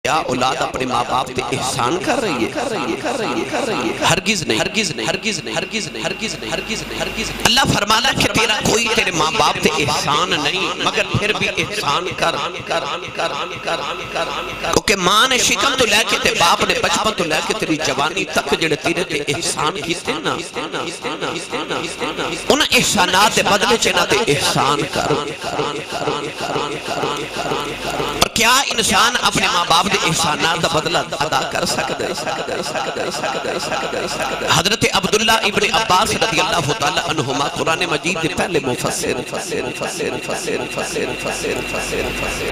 کیا اولاد اپنے ماں باپ تے احسان کر رہی ہے؟ ہرگز نہیں، ہرگز نہیں، ہرگز نہیں، ہرگز نہیں، ہرگز نہیں، ہرگز نہیں، ہرگز نہیں۔ اللہ فرماتا ہے کہ تیرا کوئی تیرے ماں باپ تے احسان نہیں، مگر پھر بھی احسان کر، کیونکہ ماں نے شکم تو لے کے تے باپ نے بچپن تو لے کے تیری جوانی تک جڑے تیرے تے احسان کیتے نا، ان احسانات دے بدلے چنا تے احسان کر۔ اور کیا انسان اپنے ماں باپ دے احسانات دا بدلہ ادا کر سکتا ہے؟ حضرت عبداللہ ابن عباس رضی اللہ تعالی عنہما قرآن مجید دے پہلے مفسر،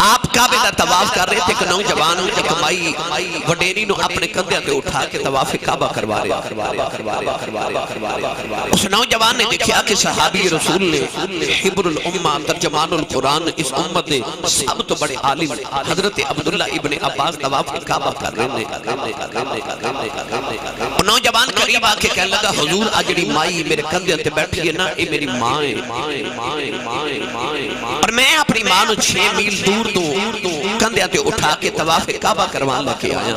آپ کعبے دا طواف کر رہے تھے کہ نوجوان ایک مائی وڈیری نو اپنے کندھے تے اٹھا کے طواف کعبہ کروا رہے۔ اس نوجوان نے دیکھا کہ صحابی رسول نے حبر الامہ ترجمان القرآن اس امت دے سب تو بڑے عالم حضرت عبداللہ ابن عباس طواف کعبہ کر رہے ہیں۔ نوجوان قریب آ کے کہنے لگا حضور اجڑی مائی میرے کندھے تے بیٹھی ہے نا، اے میری ماں ہے، اور میں اپنی ماں نو 6 میل دور تو کندھے تے اٹھا کے طواف کعبہ کروان لے کے آیا۔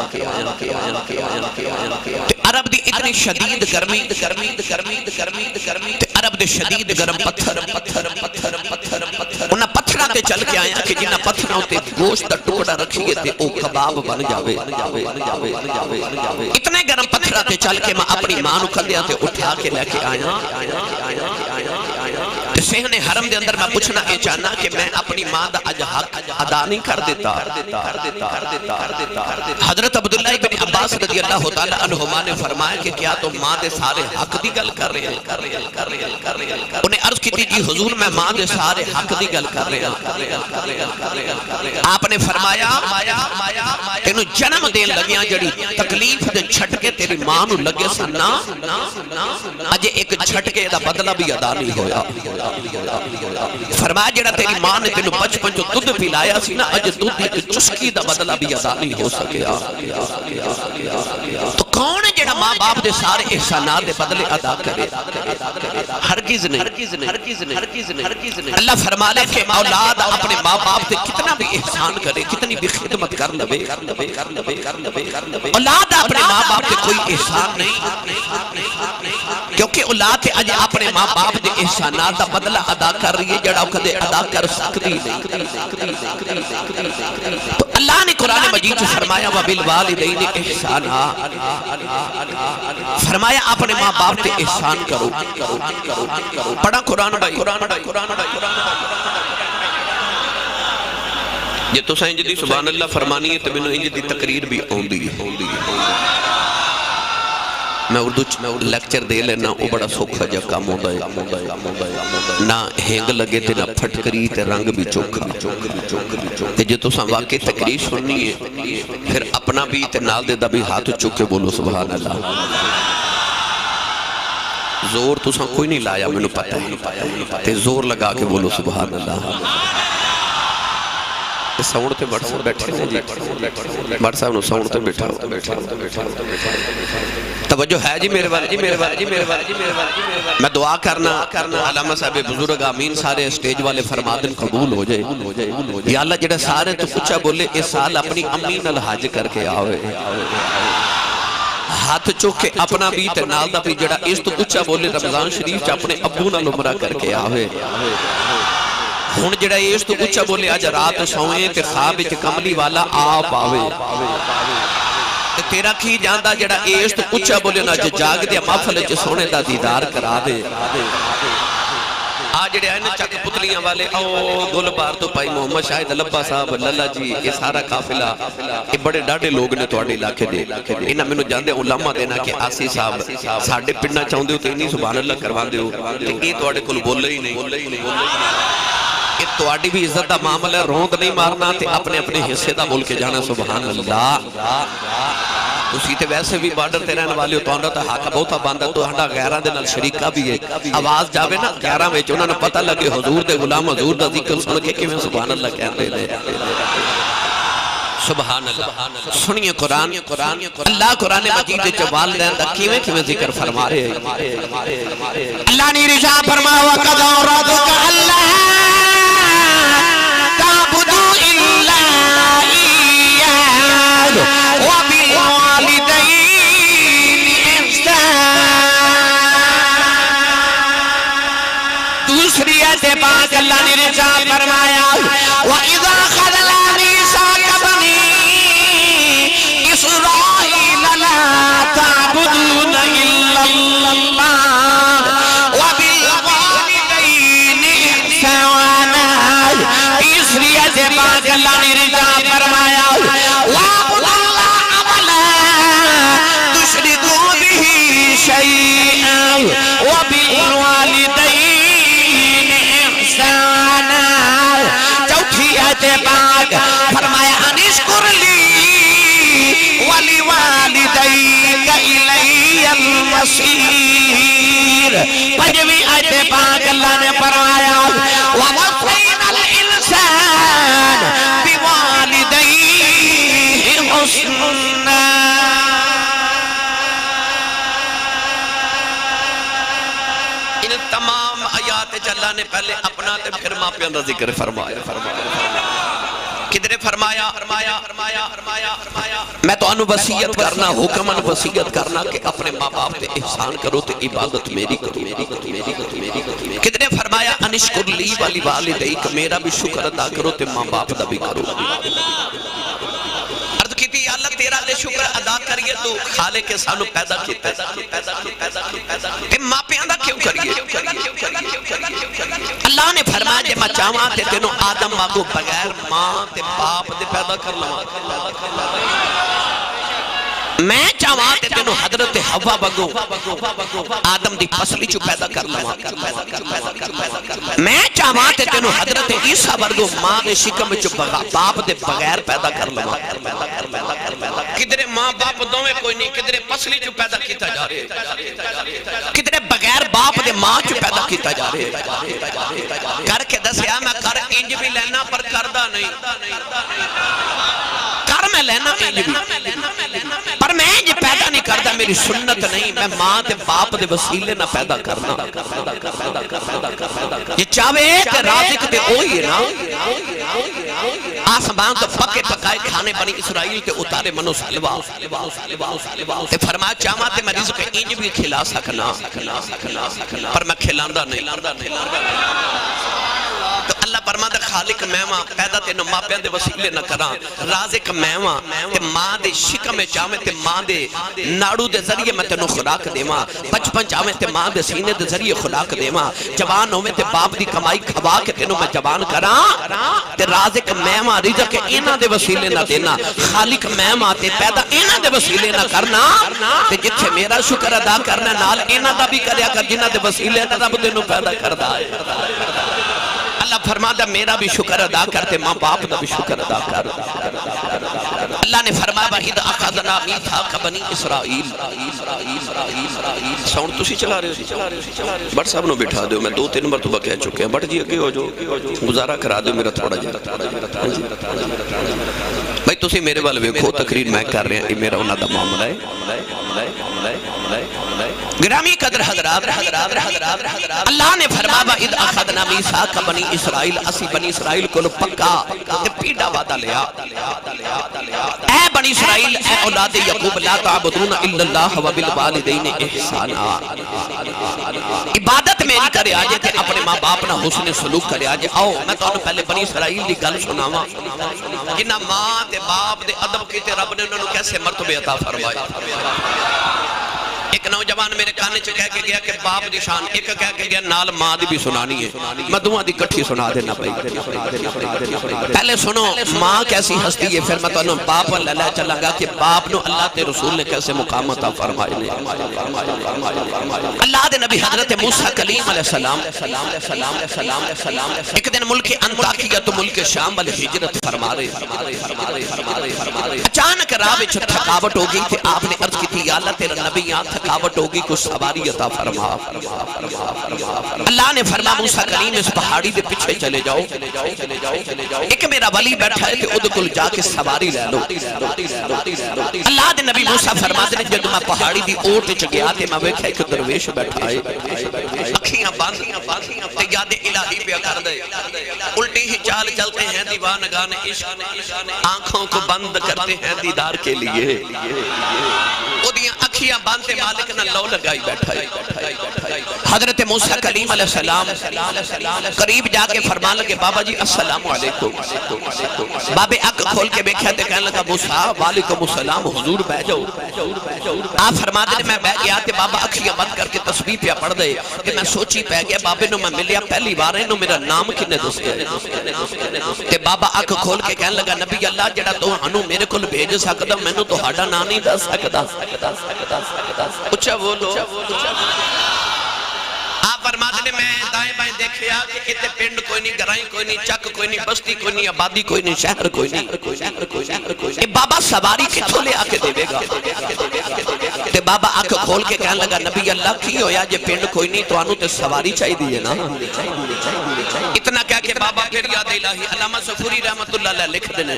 عرب دی اتنی شدید گرمی، عرب دے شدید گرم پتھر، انہاں پتھراں تے چل کے آیا کہ جنہاں پتھراں تے گوشت دا ٹکڑا رکھیے تے او کباب بن جاوے۔ اتنے گرم پتھراں تے چل کے میں اپنی ماں نو کندھیاں تے اٹھا کے لے کے آیا۔ سہن حرم دے اندر میں پوچھنا یہ چاہنا کہ میں اپنی ماں دا اج حق ادا نہیں کر دیتا۔ حضرت عبداللہ ابن عباس رضی اللہ تعالی عنہما نے فرمایا کہ کیا تو ماں دے سارے حق دی گل کر رہے ہیں؟ انہیں عرض کی تھی جی حضور میں ماں دے سارے حق دی گل کر رہے ہیں۔ آپ نے فرمایا تینوں جنم دین لگیاں جڑی تکلیف دے چھٹکے تیری ماں نو لگے سننا، اج ایک چھٹکے دا بدلہ بھی ادا نہیں ہویا۔ فرمایا جڑا تیری ماں نے تینوں بچپن جو دودھ پلایا سی نا، اج دودھ ایک چسکی دا بدلہ بھی ادا نہیں ہو سکیا۔ تو کون ہے جڑا ماں باپ دے سارے احسانات دے بدلے ادا کرے؟ ہرگز نہیں۔ اللہ فرما لے کہ اولاد اپنے ماں باپ دے کتنا بھی احسان کرے، کتنی بھی خدمت کر لوے، اولاد اپنے ماں باپ دے کوئی احسان نہیں، کیونکہ اولاد اج اپنے ماں باپ دے احسانات دا بدلہ ادا کر رہی ہے جڑا کدے ادا کر سکتی نہیں۔ تو اللہ نے قرآن مجید فرمایا وَبِالْوَالِدَيْنِ إِحْسَانًا، فرمایا اپنے ماں باپ تے احسان کرو۔ پڑھا قرآن بھائی، یہ تو سائنج دی سبحان اللہ فرمانی ہے تو میں نے انج دی تقریر بھی آن دی ہے۔ میں اردو لیکچر دے لینا وہ بڑا سوکھا جا کام ہوتا ہے، نہ ہینگ لگے تے نہ پھٹکری تے رنگ بھی چوکھا۔ تے جو تو سن واقعی تقریر سننی ہے پھر اپنا بھی تے نال دے دا بھی ہاتھ چکے بولو سبحان اللہ۔ زور تو سن کوئی نہیں لایا میں نے پتہ ہے، تے زور لگا کے بولو سبحان اللہ۔ ساؤنڈ تے بڑھ صاحب بیٹھے ہیں جی، بڑھ صاحب نو ساؤنڈ تے بیٹھا توجہ ہے جی میرے والے، میں دعا کرنا علامہ صاحب بزرگ آمین سارے اسٹیج والے فرمادن قبول ہو جائے۔ یا اللہ جڑا سارے تو اچھا بولے اس سال اپنی امین الحاج کر کے آوے، ہاتھ چوکے اپنا بھی تے نال دا بھی جڑا اس تو اچھا بولے رمضان شریف چا اپنے ابو نال عمرہ کر کے آوے۔ ہون جڑا اس تو اچھا بولے آج رات سوئیں تے خواب تے کملی والا آپ آوے، تیرا کی جاندہ جڑا اس تو اچھا بولے نا جاگ دیا محفل چ سونے دا دیدار کرا دے۔ آج جڑے آئے نا چک پتلیاں والے او گل بار تو پائی محمد شاہد لبا صاحب للہ جی یہ سارا قافلہ یہ بڑے ڈاڑے لوگ نے توڑے علاقے دے، انہاں میں نو جاندے علماء دینا کہ آسی صاحب ساڑھے پڑھنا چاہوں دے ہو تو انہی سبحان اللہ کروان دے ہو، یہ توڑے کل بولے ہی نہیں۔ یہ توڑی بھی عزت دا معاملہ ہے، روند نہیں مارنا تے اپنے اپنے حصے دا بول کے جانا سبحان اللہ۔ اسی تے ویسے بھی بارڈر تے رہنے والے ہو تو انہوں تا حاکہ بہتا باندھا تو ہنڈا غیران دے نال شریکہ بھی ہے، آواز جاوے نا غیران میں انہوں نے پتہ لگے حضور دے غلام حضور دا ذکر سن کے میں سبحان اللہ کہتے ہیں سبحان اللہ۔ سنیے قرآن، اللہ قرآن مجید جو والدین دا کیویں ذکر فرما رہے ہیں۔ اللہ نے رجا فرما وَقَدَوْ رَبُكَ اللَّهَ تعبدوا إلا إياه پاک اللہ نے ارشاد فرمایا وَإِذَا خَذَلَا مِيثَاقَ بَنِي إِسْرَائِيلَ لَا تَعْبُدُونَ إِلَّا اللَّهَ وَبِالْوَالِدَيْنِ إِحْسَانًا تیسری سے پاک اللہ نے ارشاد فرمایا وَاعْبُدُوا اللَّهَ وَلَا تُشْرِكُوا بِهِ شَيْئًا وَبِالْوَالِدَيْنِ إِحْسَانًا چوتھی آیت پاک فرمایا انشکر لی وَلِوَالِدَيْكَ إِلَيَّ الْمَصِيرُ پنجویں آیت پاک اللہ نے فرمایا وَوَصَّيْنَا الْإِنسَانَ بِوَالِدَيْهِ حُسْنًا ان تمام آیات اللہ نے پہلے اپنا تے پھر ماں پیان دا ذکر فرمایا کدھر فرمایا میں تو انو وصیت کرنا حکم انو وصیت کرنا کہ اپنے ماں باپ تے احسان کرو تے عبادت میری کرو کدھر فرمایا انشکر لی والی والدیک میرا بھی شکر ادا کرو تے ماں باپ دا بھی کرو عرض کی تھی اللہ تیرا دے شکر ادا کریے تو خالق کے سانو پیدا کیتا تے ماں پیان دا کیوں کریے اللہ نے فرمایا جے میں چاہواں تے تینوں آدم ماں بغیر ماں تے باپ دے پیدا کر لواں میں چاہواں تے تینوں حضرت حوا بگو آدم دی پسلی چو پیدا کر لواں میں چاہواں تے تینوں حضرت عیسیٰ برگو ماں دے شکم چو باپ دے بغیر پیدا کر لواں کدھر ماں باپ دوئے کوئی نہیں کدھر پسلی چو پیدا کیتا جا رہے کدھر بغیر باپ دے ماں چو پیدا کیتا جا رہے کر کے دسیا میں کر انج بھی لینا پر کردہ نہیں کر میں لینا انج بھی پر میں یہ پیدا نہیں کرتا میری سنت نہیں میں ماں تے باپ دے وسیلے نہ پیدا کرنا یہ چاہوے کہ رازق تے ہوئی ہے نا آسمان تو پکے پکائے کھانے بنی اسرائیل تے اتارے منو سالوا تے فرمایا چاہاں تے میں رزق انج بھی کھلا سکنا پر میں کھلاندہ نہیں تو اللہ فرماتا خالق میواں پیدا تینوں ماں پیان دے وسیلے نہ کراں رازق میواں تے ماں دے شکم میں چاہویں تے ماں دے ناڑو دے ذریعے میں تینوں خوراک دیواں بچپن چاہویں تے ماں دے سینے دے ذریعے خوراک دیواں جوان ہوئے تے باپ دی کمائی کھوا کے تینوں میں جوان کراں تے رازق میواں رزق اینا دے وسیلے نہ دینا خالق میواں تے پیدا اینا دے وسیلے نہ کرنا تے جتھے میرا شکر ادا کرنا نال اینا دا بھی کریا کر جنہ دے وسیلے نہ رب تینوں پیدا کردا ہے اللہ فرماتا میرا بھی شکر ادا کرتے ماں باپ دا بھی شکر ادا کر اللہ نے فرمایا وَإِذْ أَخَذْنَا مِيثَاقَ بَنِي إِسْرَائِيلَ ساؤنڈ تسی چلا رہے ہو بٹ صاحب نو بٹھا دو میں 2-3 مرتبہ کہہ چکے ہیں بٹ جی اگے ہو جو گزارہ کرا دو میرا تھوڑا جا بھائی تسی میرے والے ویکھو تقریر میں کر رہے ہیں یہ میرا انہاں دا معاملہ ہے گرامی قدر حضرات اللہ نے فرمایا وَإِذْ أَخَذْنَا مِيثَاقَ بَنِي إِسْرَائِيلَ اسی بنی اسرائیل کو پکا تے پیڑا وعدہ لیا اے بنی اسرائیل اے اولاد یعقوب لا تعبدون الا اللہ وبالوالدین احسانا عبادت میری کرے آجے تے اپنے ماں باپ نہ حسن سلوک کرے آجے آؤ میں تو پہلے بنی اسرائیل دی گل سناواں کہ نہ ماں تے باپ دے ادب کیتے رب نے انہوں کیسے مرتبے عطا فرمائے ایک نوجوان میرے کانے چ کہہ کے گیا کہ باپ دی شان ایک کہہ کے گیا نال ماں دی بھی سنانی ہے میں دوہاں دی کٹھی سنا دینا پئی پہلے سنو ماں کیسی ہستی ہے پھر میں تو باپ اللہ چلا گا کہ باپ نو اللہ تے رسول نے کیسے مقام عطا فرمائے اللہ دے نبی حضرت موسیٰ کلیم علیہ السلام ایک دن ملک انطاکیہ تو ملک شام والے ہجرت فرما رہے اچانک راہ وچ تھکاوٹ ہو گئی تھی آپ نے عرض کی تھی یا اللہ تیرا نبی یہاں تھکاوٹ ہوگی کچھ سواری عطا فرما اللہ نے فرمایا موسیٰ کلیم اس پہاڑی دے پیچھے چلے جاؤ ایک میرا ولی بیٹھا ہے کہ ادھکل جا کے سواری لے لو اللہ دے نبی موسیٰ فرماتے ہیں جب میں پہاڑی دی اوٹ چ گیا تے میں ویکھا ایک درویش بیٹھا ہے اکھیاں بند تے یاد الہی پہ کر دے الٹی ہی چال چلتے ہیں دیوانگان عشق آنکھوں کو بند کرتے ہیں دیدار کے لیے اودیاں اکھیاں باندھتے مالک نہ لو لگائی بیٹھا ہے۔ حضرت موسیٰ کلیم علیہ السلام قریب جا کے فرمان لگے بابا جی السلام علیکم۔ بابے اک کھول کے بیکھا تے کہنے لگا موسیٰ وعلیکم السلام حضور بہ جاؤ۔ آپ فرما دے میں بہ گیا تے بابا اکھیاں بند کر کے تسبیح پہ پڑھ دے کہ میں سوچی پہ گیا بابے نو میں ملیا پہلی بار انہوں میرا نام کنے دس گیا تے بابا اک کھول کے کہنے لگا نبی اللہ جڑا تو ہنو میرے کل بھیج سکتا میں نو تو ہاڑا نہ نہیں دس سکتا۔ اچھا بولو آپ فرماتے ہیں میں دائیں بائیں دیکھیا کہ اتنے پنڈ کوئی نہیں گرائیں کوئی نہیں چک کوئی نہیں بستی کوئی نہیں آبادی کوئی نہیں شہر کوئی نہیں یہ بابا سواری کتھوں لے آکے دے گا تے بابا آنکھ کھول کے کہنے لگا نبی اللہ کی ہویا جے پنڈ کوئی نہیں تو آنو تے سواری چاہی دیئے نا اتنا کہہ کہ بابا پھر یاد الہی علامہ سفوری رحمت اللہ علیہ لکھ دینے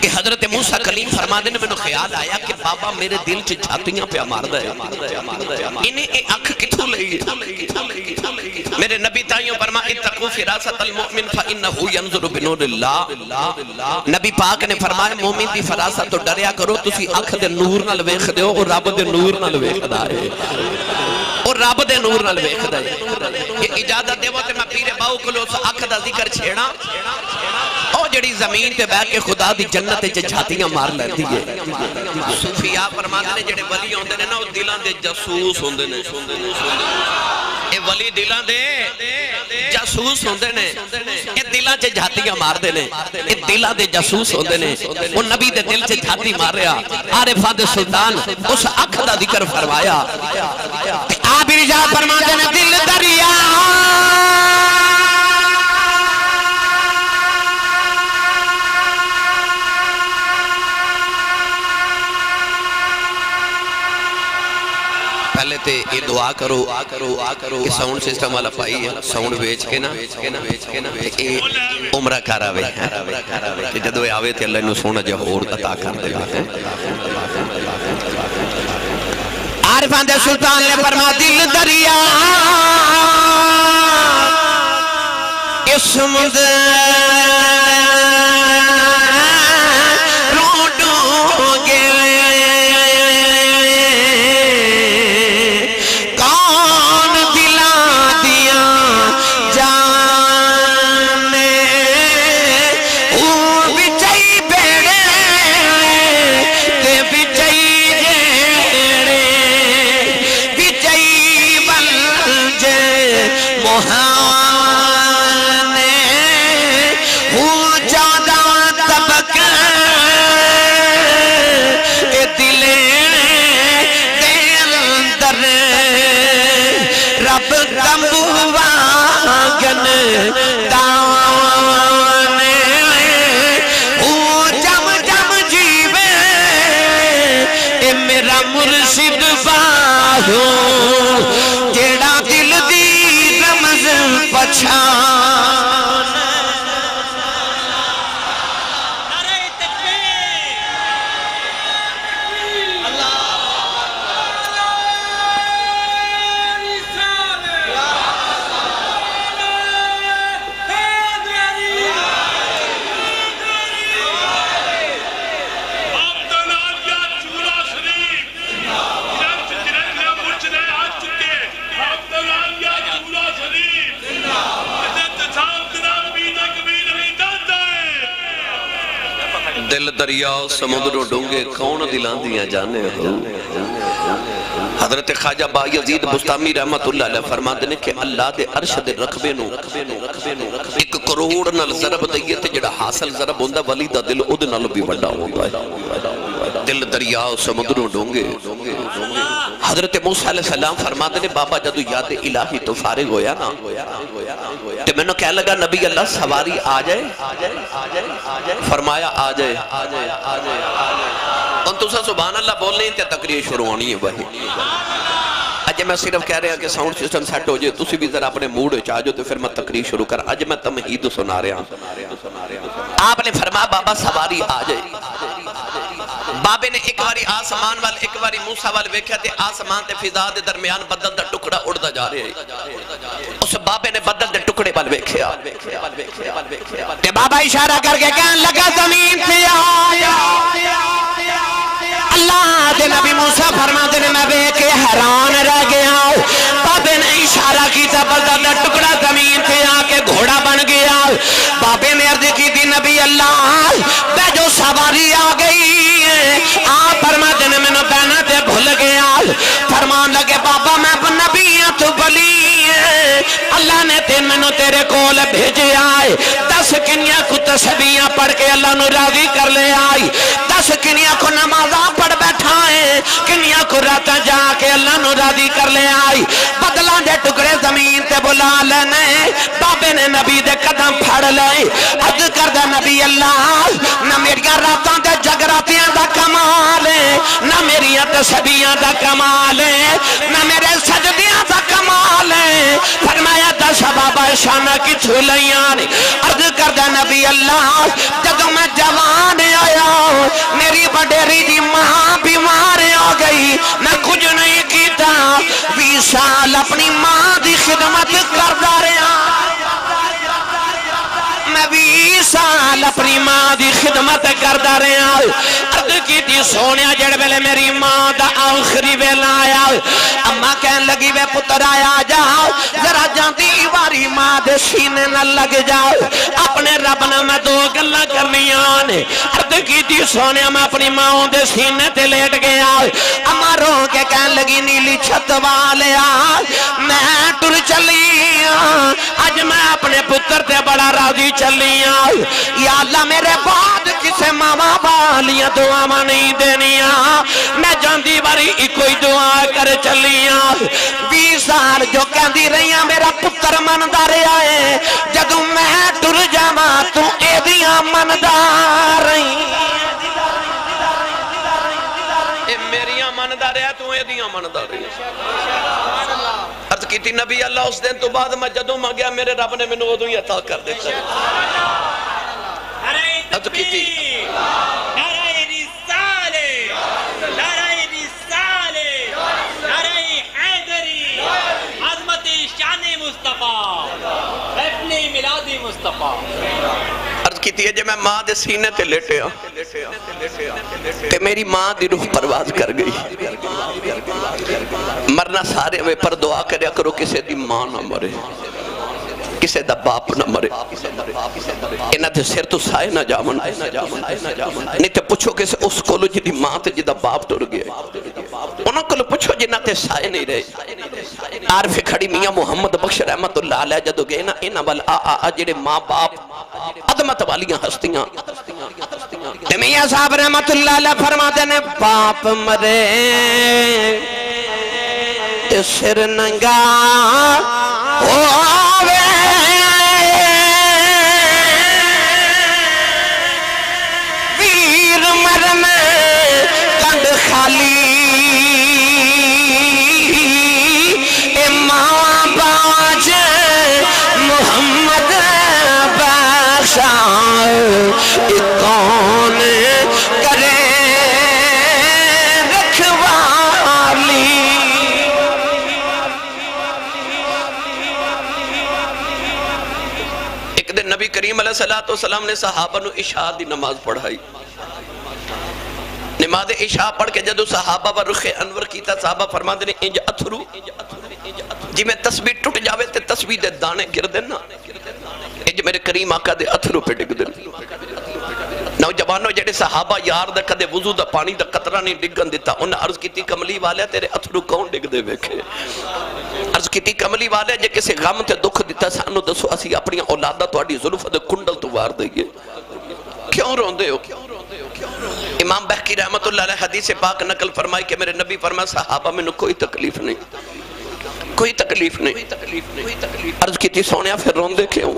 کہ حضرت موسیٰ کلیم فرما دینے میں نے خیال آیا کہ بابا میرے دل چھ چھاتیاں پہ مار دے انہیں ایک آنکھ کتھوں لئی میرے نبی تائیوں فرما اتقو فراست المؤمن فإنہو ینظر بنور اللہ نبی پاک نے فرمایا مومن دی فراست تو ڈریا کرو تسی آنکھ دے نور نہ لویخ دے اور رب دے نور نہ لویخ دائے اور رب دے نور نہ لویخ دائے یہ اجازت دے وہ تے میں پیرے باؤ کلو سا آنکھ دا ذکر چھیڑا او جڑی زمین تے بہ کے خدا دی جنت چے جھاتیاں مار لیتی ہے صوفیاء فرماتے نے جڑے ولی ہوندے نے نا وہ دلان دے جاسوس ہوندے نے اے ولی دلان دے جاسوس ہوندے نے اے دلان چے جھاتیاں مار دے نے اے دلان دے جاسوس ہوندے نے وہ نبی دے دل چے جھاتی مار رہا عارفہ دے سلطان اس اکھ دا ذکر فرمایا آپ ارشاد فرماتے نے دل دریا پہلے تے یہ دعا کرو کہ ساؤنڈ سسٹم والا پائی ہے ساؤنڈ بیچ کے نا عمرہ کر آوے کہ جدو آوے تے اللہ انہوں سونا جا اور عطا کر دے عارفان دے سلطان نے فرما دل دریا اس مدر روڈوں گے جیڑا دل دی رمز پچھان نعرہ تکبیر اللہ دل دریا سمندروں ڈونگے کون دلان دیا جانے ہو حضرت خواجہ با یزید بستامی رحمت اللہ علیہ فرما دینے کہ اللہ دے عرش دے رقبے نو 1 کروڑ نال ضرب دیئے جڑا حاصل ضرب ہوندہ ولی دا دل ادھ نال بھی بڑا ہوندہ ہے دل دریا سمندروں ڈونگے حضرت موسیٰ علیہ السلام فرما دینے بابا جدو یاد الہی تو فارغ ہویا نا تو میں نے کہنے لگا نبی اللہ سواری آ جائے فرمایا آ جائے ان تو سا سبحان اللہ بولنے ہیں تے تقریر شروع ہونی ہے وہی اج میں صرف کہہ رہا کہ ساؤنڈ سسٹم سیٹ ہو جائے تسی بھی ذرا اپنے موڈ چاہ جو تو پھر میں تقریر شروع کر اج میں تمہید سنا رہا آپ نے فرمایا بابا سواری آ جائے بابے نے ایک باری آسمان وال ایک باری موسیٰ وال ویکھیا تے آسمان تے فضا دے درمیان بدل دا ٹکڑا اڑدا جا رہے ہیں اس بابے نے بدل دے ٹکڑے وال ویکھیا تے بابا اشارہ کر کے کہنے لگا زمین پہ آیا اللہ دے نبی موسیٰ فرماتے نے میں بے کے حیران رہ گیا بابے نے اشارہ کیتا بلدہ دا ٹکڑا زمین تھے آکے گھوڑا بن گیا بابے نے عرض کی تھی نبی اللہ بے جو سواری آگئی آپ فرماتے نے میں نے بہنا تے بھول گیا فرمان لگے بابا میں نبی ہوں تو بلی اللہ نے میں نے تیرے کول بھیجے آئے 10 کنیاں کو تسبیحاں پڑھ کے اللہ نو راضی کر لے آئی 10 کنیاں کو نمازاں پڑھ بیٹھائے کنیاں کو راتا جا کے اللہ نو راضی کر لے آئی بدلہ دے ٹکڑے زمین تے بلا لینے بابے نے نبی دے قدم پھڑ لے عرض کردہ نبی اللہ نہ میری راتاں دے جگراتیاں دا کمال ہے نہ میری تسبیحاں دا کمال ہے نہ میرے سجدیاں دا کمال ہے فرمایا 10 بابا شانہ کی چھولیاں نے عرض کردہ نبی اللہ جب میں جوان آیا میری بڑیری دی ماں بیمار ہو گئی میں کچھ نہیں کیتا 20 سال اپنی ماں دی خدمت کردہ رہا میں 20 سال اپنی ماں دی خدمت کردہ رہا عرض کی تھی سونیا جڑ بیلے میری ماں دا آخری بیلا آیا اماں کہن لگی وے پتر آیا جاؤ ذرا جانتی واری ماں دے سینے نہ لگ جاؤ اپنے رب نے میں 2 گلہ کرنی آنے عرض کی تھی سونیا میں اپنی ماں دے سینے تے لیٹ گیا اماں رو کے کہن لگی نیلی چھت والے میں ٹر چلی آج میں اپنے پتر تے بڑا راضی چلی یا اللہ میرے بعد کسے ماما والیاں دعا نہیں دینیاں میں جاندی باری کوئی دعا کر چلیاں 20 سال جو کہندی رہیاں میرا پتر مندہ رہا ہے جدوں میں ٹر جاواں تو اے دیاں مندہ رہی اے میریاں مندہ رہا تو اے دیاں مندہ رہی عرض کی تھی نبی اللہ اس دن تو بعد میں جدوں میں گیا میرے رب نے میں نے ادوں ہی عطا کر دیتا عرض کی تھی عرض کی تھی جے میں ماں دے سینے تے لیٹے تے میری ماں دی روح پرواز کر گئی مرنا سارے میں پر دعا کریا کرو کسے دی ماں نہ مرے کسے دا باپ نہ مرے انہاں دے سر تو سائے نہ جامن نہیں تے پوچھو کسے اس کولو جی دی ماں تے جی دا باپ ٹر گئے انہاں کولو پوچھو جنہاں تے سائے نہیں رہے عارف کھڑی میاں محمد بخش رحمت اللہ علیہ جدو گئے نا انہاں والا جڑے ماں باپ عظمت والیاں ہستیاں میاں صاحب رحمت اللہ علیہ فرماتے نے باپ مرے تے سر ننگا ہووے ویر مرنے کند خالی اے ماں باج محمد بخشا اے کون کرے رکھوالی ایک دن نبی کریم علیہ السلام نے صحابہ نو عشاء دی نماز پڑھائی نماز عشاء پڑھ کے جدو صحابہ پر رخ انور کیتا صحابہ فرماتے نے انج اتھرو جی میں تسبیح ٹوٹ جاوے تے تسبیح دے دانے گر دینا انج میرے کریم آقا دے اتھرو پہ ڈگ دینا نوجوانوں جڑے صحابہ یار دا کدے وضو دا پانی دا قطرہ نہیں ڈگن دیتا انہیں عرض کی تھی کملی والے تیرے اتھرو کون ڈگ دے بیکھے عرض کی تھی کملی والے جے کسی غم تے دکھ دیتا سانو دسو اسی اپنی اولادہ تو آڑی ظلف دے کنڈل تو وار دئیے کیوں روندے ہو امام بحقی رحمت اللہ علیہ حدیث پاک نقل فرمائی کہ میرے نبی فرمایا صحابہ میں نے کوئی تکلیف نہیں کوئی تکلیف نہیں عرض کی تھی سونیا پھر روندے کیوں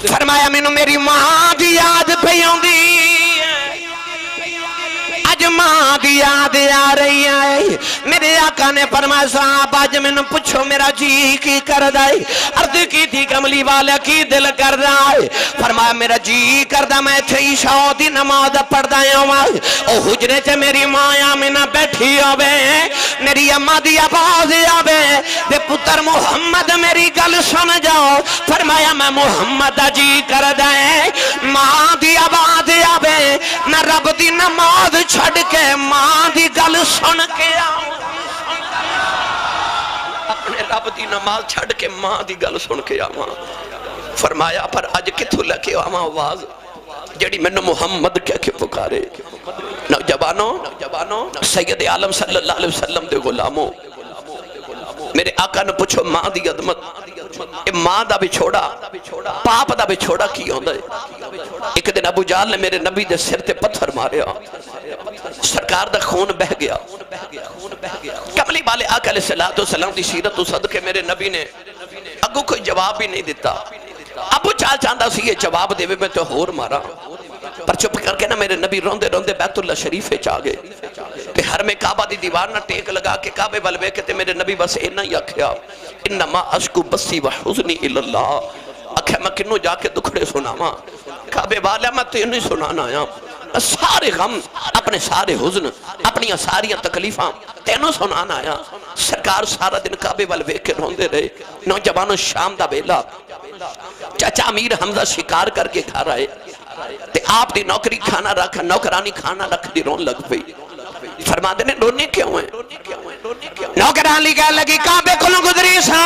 فرمایا میں نے میری ماں دی یاد پہ ہوندی آج ماں دی یاد آ رہی ہے میرے آقا نے فرمایا صاحب آج میں نے پوچھو میرا جی کی کر دائی عرض کی تھی کملی والا کی دل کر دائی فرمایا میرا جی کر دا میں تھے عشاء دی نماز پڑھ دائیں او حجرے چے میری ماں آمینہ بیٹھی ہوئے میری اماں دی آواز آوے دے پتر محمد میری گل سن جاؤ فرمایا میں محمد جی کر دائیں ماں دی آواز آوے نہ رب دی نماز چھڑ کے ماں دی گل سن کے آؤ اپنے رب دی نماز چھڑ کے ماں دی گل سن کے آواں فرمایا پر اج کتھوں لے کے آواں آواز جڑی مینوں محمد کہہ کے پکارے نوجوانوں سید عالم صلی اللہ علیہ وسلم دے غلاموں میرے آقا نے پوچھو ماں دی عظمت اے ماں دا بچھوڑا پاپ دا بچھوڑا کی ہوندا ہے ایک دن ابو جہل نے میرے نبی دے سر تے پتھر ماریا سرکار دا خون بہ گیا کملی والے آقا علیہ السلام دی سیرت تو صدقے میرے نبی نے اگو کوئی جواب بھی نہیں دیتا ابو چال چاندہ سی یہ جواب دے میں تو ہور مارا پر چپ کر کے نا میرے نبی روندے روندے بیت اللہ شریف چاہ گئے کہ حرم کعبہ دی دیوار نہ ٹیک لگا کے کعبے والوے کہتے میرے نبی بس اینا ہی آکھیا انما اشکو بسی و حزنی اللہ آکھیا میں کنوں جا کے دکھڑے سناواں کعبے والا میں تو انہیں سنانا آیا سارے غم اپنے سارے حزن اپنی ساری تکلیفاں تینوں سنانا آیا سرکار سارا دن کعبے والوے کے روندے رہے نوجوانوں شام دا بیلا چاچا امیر حمزہ شکار کر کے گھر آئے تے آپ دی نوکری کھانا رکھ نوکرانی کھانا رکھ دی رون لگ پئی فرما دینے رونے کیوں ہیں نوکرانی کہہ لگی کعبے کلوں گزری سا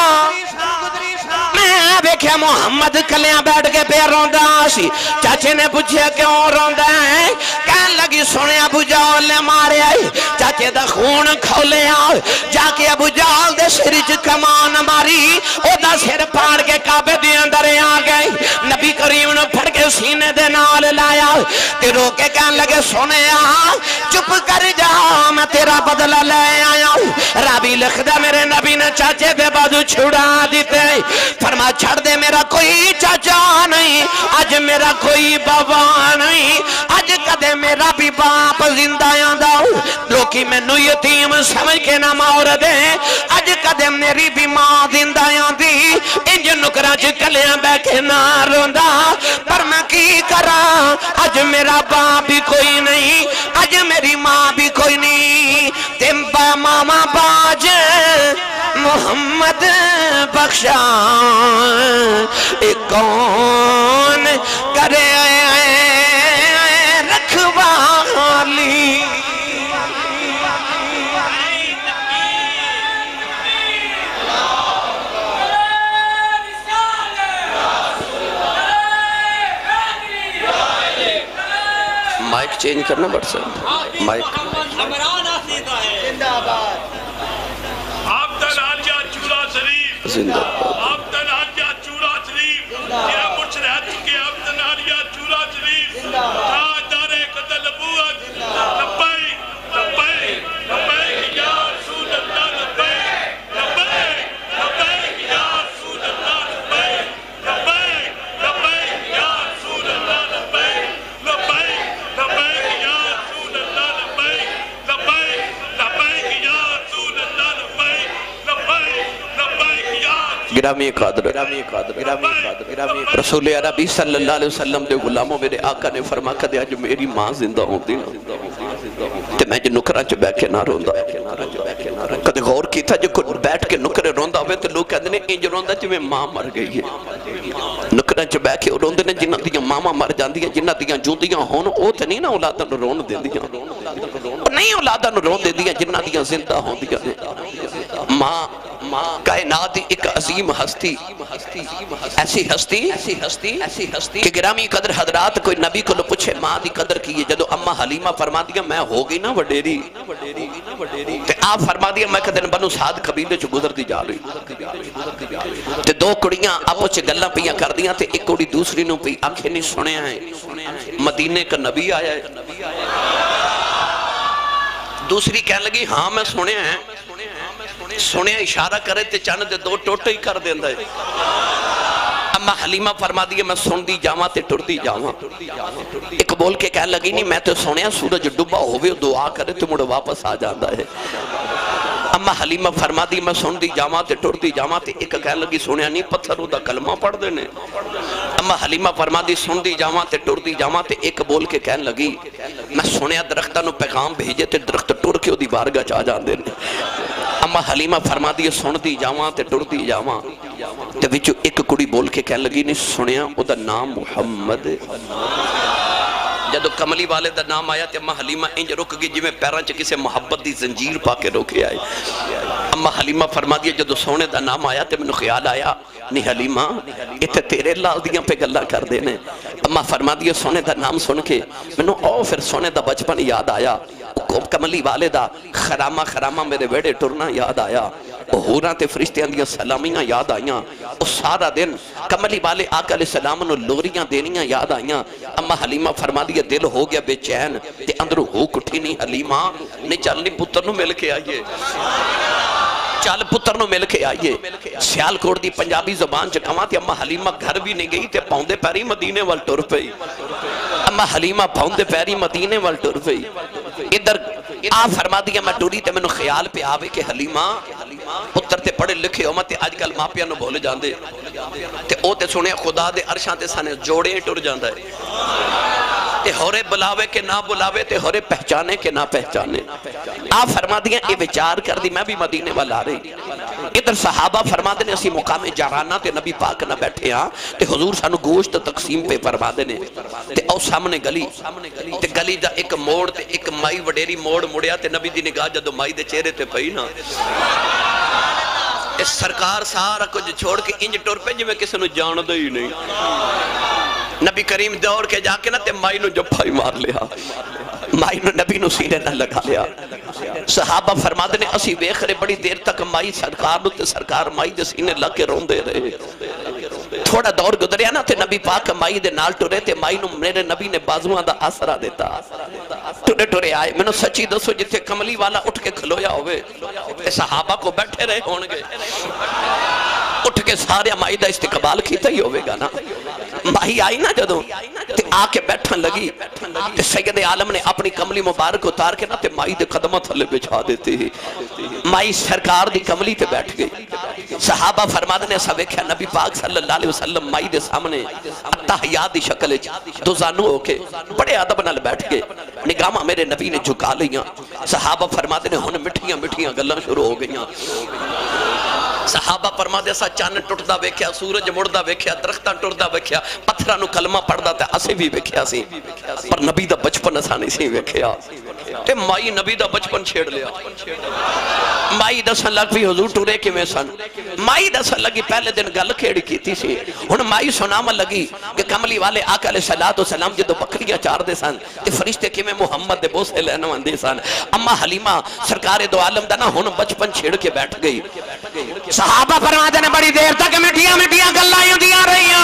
میں بیکھیا محمد کلیاں بیٹھ کے پہ روندہ سی چاچے نے پوچھیا کیوں روندہ ہے کہنے لگی سنے ابو جہل نے مارے آئی چاچے دا خون کھولے آئے جا کے ابو جہل دے سرچ کمان ماری او دا سر پاڑ کے کعبے دے اندر آ گئی نبی کریم نے پھڑ کے سینے دے نال لایا تے رو کے کہنے لگے سنے چپ کر جا میں تیرا بدلہ لے آیا ہوں رابی لکھ دے میرے نبی نے چاچے دے بازو چھڑا دیتے فرما چھڑ دے میرا کوئی چاچا نہیں آج میرا کوئی بابا نہیں آج کدے میرا بھی باپ زندہ آندہ ہوں لوکی میں نو یتیم سمجھ کے نہ مور دے آج کدے میری بھی ماں زندہ آندی انج نکرہ چکلیاں بے کے نہ روندہ پر میں کی کرا آج میرا باپ بھی کوئی نہیں آج میری ماں بھی کوئی نہیں تم با ماما باج محمد بخشا ایک کون کرے رکھوالی مائک چینج کرنا پڑ سکتا مائک زندہ آبدن آلیہ چورا شریف یہ مچھ رہ چکے آبدن آلیہ چورا شریف تاجدار قتل نبوت لبیک لبیک لبیک یا رسول اللہ لبیک لبیک لبیک یا رسول اللہ لبیک لبیک لبیک یا رسول اللہ لبیک لبیک لبیک یا رسول اللہ لبیک لبیک لبیک یا رسول اللہ لبیک لبیک لبیک یا گرامی قادر رسول عربی صلی اللہ علیہ وسلم دے غلاموں میرے آقا نے فرما کر دیا جو میری ماں زندہ ہوتی تے میں جو نکرہ چ بیٹھ کے نہ روندا کدے غور کیتا جو کوئی بیٹھ کے نکرے روندا ہوئے تو لوگ کہتے ہیں انج روندا جو میں ماں مر گئی ہے نکرہ چ بیٹھ کے روندے نے جنہاں دیاں ماما مر جاندیاں جنہاں دیاں جوندیاں ہون او تے نہیں نا اولاداں نوں رون دیندیاں نہیں اولاداں نوں رون دیندیاں جنہاں دیاں زندہ ہوندیاں نے ماں کائنات ایک عظیم ہستی ایسی ہستی کہ گرامی قدر حضرات کوئی نبی کو لو پوچھے ماں دی قدر کی ہے جدو اممہ حلیمہ فرما دیا میں ہو گئی نا وڈیری تے آپ فرما دیا میں کدن بنو سعد قبیلے چو گزر دی جا رہی تے دو کڑیاں آپو چے گلہ پیاں کر دیاں تے ایک کڑی دوسری نو پی آنکھیں نہیں سنے ہیں مدینے کا نبی آیا ہے دوسری کہنے لگی ہاں میں سنے ہیں سنے اشارہ کرے تے چاند دے دو ٹوٹے ہی کر دیندہ ہے اما حلیمہ فرما دیئے میں سن دی جاواں تے ٹر دی جاواں ایک بول کے کہنے لگی نہیں میں تو سنیا سورج ڈبا ہوئے دعا کرے تو مڑا واپس آ جاندہ ہے اما حلیمہ فرما دی میں سن دی جاواں تے ٹر دی جاواں تے ایک کہنے لگی سنیا نہیں پتھروں دا کلمہ پڑھ دینے اما حلیمہ فرما دی سن دی جاواں تے ٹر دی جاواں تے ایک بول کے کہنے لگی میں سنیا درختہ نو پیغام بھیجے تے درخت ٹر کے دی بارگاہ چاہ جان دینے اما حلیمہ فرما دی سن دی جاواں تے ٹر دی جاواں تے وچو ایک کڑی بول کے کہنے لگی نہیں سنیا او دا نام محمد جدو کملی والے دا نام آیا تے اماں حلیمہ انج رک گئی جی میں پیران چ کسے محبت دی زنجیر پا کے روکے آئے. اماں حلیمہ فرما دیا جدو سونے دا نام آیا تے میں خیال آیا نہیں حلیمہ اتنے تیرے لال دیاں پہ گلہ کر دینے. اماں فرما دیا سونے دا نام سن کے میں پھر سونے دا بچپن یاد آیا. کملی والے دا خرامہ خرامہ میرے ویڑے ٹرنا یاد آیا. حوراں تے فرشتیاں دیاں سلامیاں یاد آئیاں. وہ سارا دن کملی والے آقا علیہ السلام نو لوریاں دینیاں یاد آئیاں. اماں حلیمہ فرما دیا دل ہو گیا بے چین تے اندروں ہو کٹھی نہیں حلیمہ نہیں چلنی پتر نو مل کے آئیے چال پتر نو مل کے آئیے. سیال کوڑ دی پنجابی زبان چکاواں تے اماں حلیمہ گھر بھی نہیں گئی تے پاؤندے پیری مدینے وال ٹر پئی. اماں حلیمہ پاؤندے پیری مدینے وال ٹر پئی. ادھر آپ فرما دیا میں ٹوری تے میں نو خیال پہ آوے کہ حلیمہ پتر تے پڑھے لکھے ہو مت آج کل ماپیاں نو بھول جاندے تے او تے سنے خدا دے عرشاں تے سانے جوڑے ٹر جاندہ ہے. تے ہورے بلاوے کے نہ بلاوے تے ہورے پہچانے کے نہ پہچانے. آپ فرما دیا یہ وچار کر دی میں بھی مدینے والا آ رہی. ادھر صحابہ فرما دینے اسی مقام جارانہ تے نبی پاک نہ بیٹھے ہاں تے حضور سانو گوشت تقسیم پہ فرما دینے تے او سامنے گلی تے گلی دا ایک موڑ تے ایک مائی وڈیری موڑ مڑیا تے نبی دی نگاہ جدو مائی دے چہرے تے پئی نا اس سرکار سارا کچھ چھوڑ کے انج ٹور پہ جو میں کسی نو جان دے ہی نہیں. نبی کریم دور کے جا کے نا تے مائی نو جپھائی مار لیا. مائی نو نبی نو سینے نہ لگا لیا. صحابہ فرما دینے اسی ویخ رہے بڑی دیر تک مائی سرکار نو تے سرکار مائی دے سینے لگ کے رون دے رہے. تھوڑا دور گزریا نا تے نبی پاک مائی دے نال ٹورے تے مائی نو میرے نبی نے بازوان دا آسرا دیتا. ٹورے ٹورے آئے میں نو سچی دسو جتے کملی والا اٹھ کے کھلویا ہوئے صحابہ کو بیٹھے رہے ہونگے اٹھ کے سارے مائی دا استقبال کیتا ہی ہوئے گا نا. مائی آئی نا جدو تے آ کے بیٹھن لگی تے سید عالم نے اپنی کملی مبارک اتار کے نا تے مائی دے قدمہ تھلے بچھا دیتے ہی. مائی سرکار دی کملی تے بیٹھ گئی. صحابہ فرما دینے ایسا ویکھیا نبی پاک صلی اللہ علیہ وسلم مائی دے سامنے اتحیات دی شکل دو زانو ہو کے بڑے عدب نال بیٹھ گئے. نگامہ میرے نبی نے جھکا لیاں. صحابہ فرما دینے ہن مٹھیاں مٹھیاں گلاں شروع ہو گئیاں. صحابہ فرما دے سا چاند ٹوٹدا ویکھیا سورج مڑدا ویکھیا درختاں ٹردا ویکھیا پتھراں نو کلمہ پڑھدا تے اسے بھی ویکھیا سی پر نبی دا بچپن اساں نہیں سی ویکھیا. تے مائی نبی دا بچپن چھیڑ لیا. مائی دسن لگ پئی حضور ٹورے کیویں سن. مائی دسن لگی پہلے دن گل کیڑی کیتی سی. ہن مائی سناون لگی کہ کملی والے آقا علیہ السلام جدو بکریاں چار دے سن تے فرشتے کیویں محمد دے بوسے لینے وندے سن. اماں حلیمہ سرکار دو عالم دا نا ہن بچپن چھیڑ کے بیٹھ گئی. صحابہ فرما دینے بڑی دیر تک مٹھیاں مٹھیاں گلاں دیاں رہیاں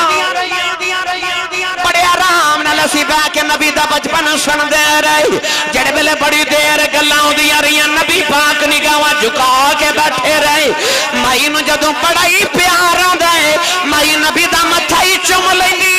بڑے آرام نال اسی بہ کے نبی دا بچپن سن دے رہی. جڑے ویلے بڑی دیر گلاں دیاں رہیاں نبی پاک نگاہاں جھکا کے بیٹھے رہے. مائی نو جدوں بڑا ہی پیار آندا ہے مائی نبی دا متھا ہی چوم لیندی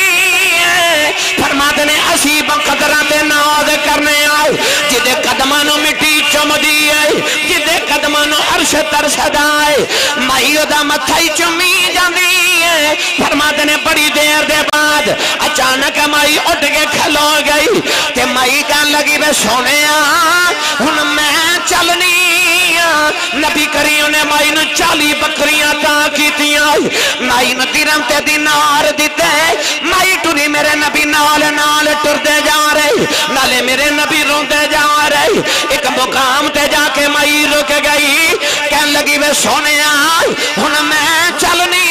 ہے. فرما دینے اسی بقدراں تے ناز کرنے آئے جدے قدماں نو مٹی چوم دی ہے جدے قدماں نو عرش ترسدا ہے مائی دا متھا ہی چومی جاندی ہے. فرما دینے بڑی دیر دے بعد اچانک مائی اٹھ کے کھلو گئی تے مائی کہن لگی بے سونیا ہن میں چلنی. نبی کریم نے مائی نو 40 بکریاں تا کیتیاں. مائی نو درہم تے دینار دیتے مائی ٹری میرے نبی نال نال ٹردے جا رہی نالے میرے نبی روندے جا رہی. ایک مقام تے جا کے مائی رک گئی کہن لگی بے سونیا ہن میں چلنی.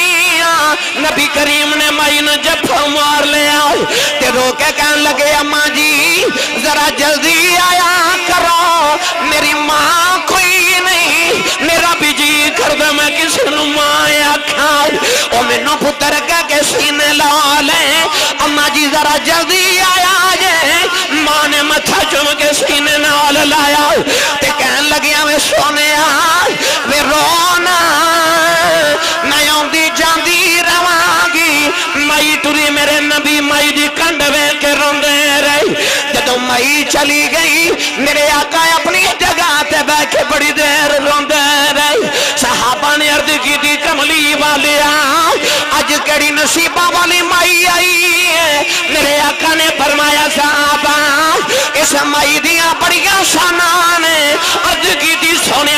نبی کریم نے مائی نو جپھا مار لیا تے رو کے کہن لگے اماں جی ذرا جلدی آیا کرو میری ماں کوئی نہیں میرا بھی جی کر دے میں کسی نو ماں آکھاں او مینوں پتر کہہ کے سینے لا لے. اماں جی ذرا جلدی آیا جے ماں نے متھا چوم کے سینے نال لایا تے کہن لگیا میں سونیا وے رونا میں آندی جاندی رواگی. مائی ٹری میرے نبی مائی دی کنڈ وے کے روندے رہی. جدو مائی چلی گئی میرے آقا اپنی جگہ تے بیٹھ کے بڑی دیر روندے رہی. صحابہ نے عرض کی دی کملی والیا اج کڑی نصیبہ والی مائی آئی ہے. میرے آقا نے فرمایا صحابہ اس مائی دیاں بڑیاں شاناں نے عرض کی دی سونے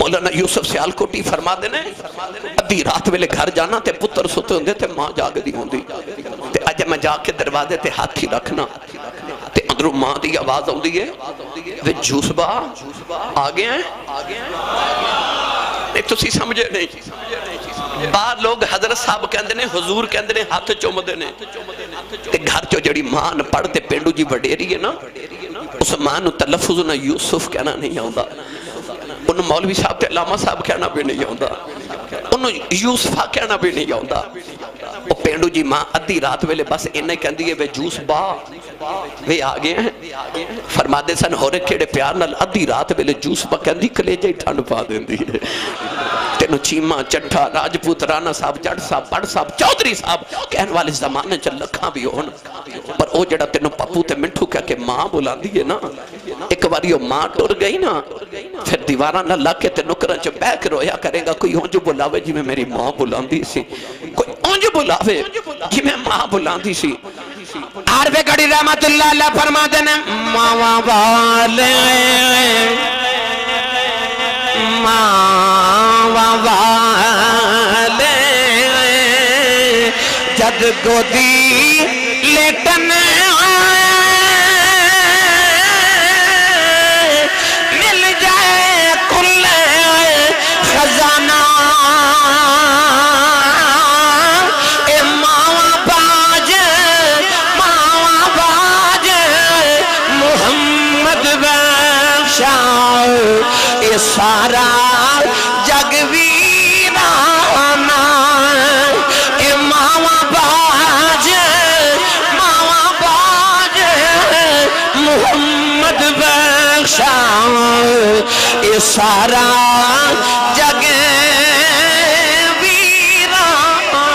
مولانا یوسف سیالکوٹی فرما دینے ادھی رات ویلے گھر جانا تے پتر ستے ہوندے تے ماں جاگ دی ہوندی تے اجے میں جا کے دروازے تے ہاتھی رکھنا تے اندروں ماں دی آواز ہوندی ہے وے جوس با آگے ہیں نہیں تو سی سمجھے نہیں بعد لوگ حضرت صاحب کہندے نے حضور کہندے نے ہاتھ چومدے نے تے گھر چو جڑی ماں نہ پڑھتے پینڈو جی وڈیری ہے نا اس ماں نو تلفظ نہ یوسف کہنا نہیں آؤندا انہوں مولوی صاحب تے علامہ صاحب کہنا بھی نہیں آؤندا انہوں یوسفہ کہنا بھی نہیں آؤندا وہ پینڈو جی ماں ادھی رات ویلے بس انہیں کہندی ہے وے جوس با وے آگے ہیں فرما دے سن ہورے کھیڑے پیار نال ادھی رات ویلے جوس با کہندی کلیجے ہی ٹھنڈ پا دیندی ہے تینو چیمہ چٹھا راجپوت رانا صاحب جڑ صاحب بڑ صاحب چودھری صاحب کہن والے زمانے چل لکھاں بھی ہون پر او جڑا تینو پپو تے منٹھو کہہ کے ماں بلا دیئے نا ایک باری وہ ماں ٹر گئی نا پھر دیوارہ نہ لگ کے تے نکرن چو بیک رویا کرے گا کوئی ہونجو بلاوے جی میں میری ماں بلاندی سی کوئی ہونجو بلاوے جی میں ماں بلاندی سی عارف گڑی رحمت اللہ اللہ فرما دینے ماں والے ماں والے جد گودی لیٹن مل جائے کل خزانہ اے ماں باج محمد بخشا اے سارا جگ ویرانا اے ماں باج محمد بخشا اے سارا جگ ویرانا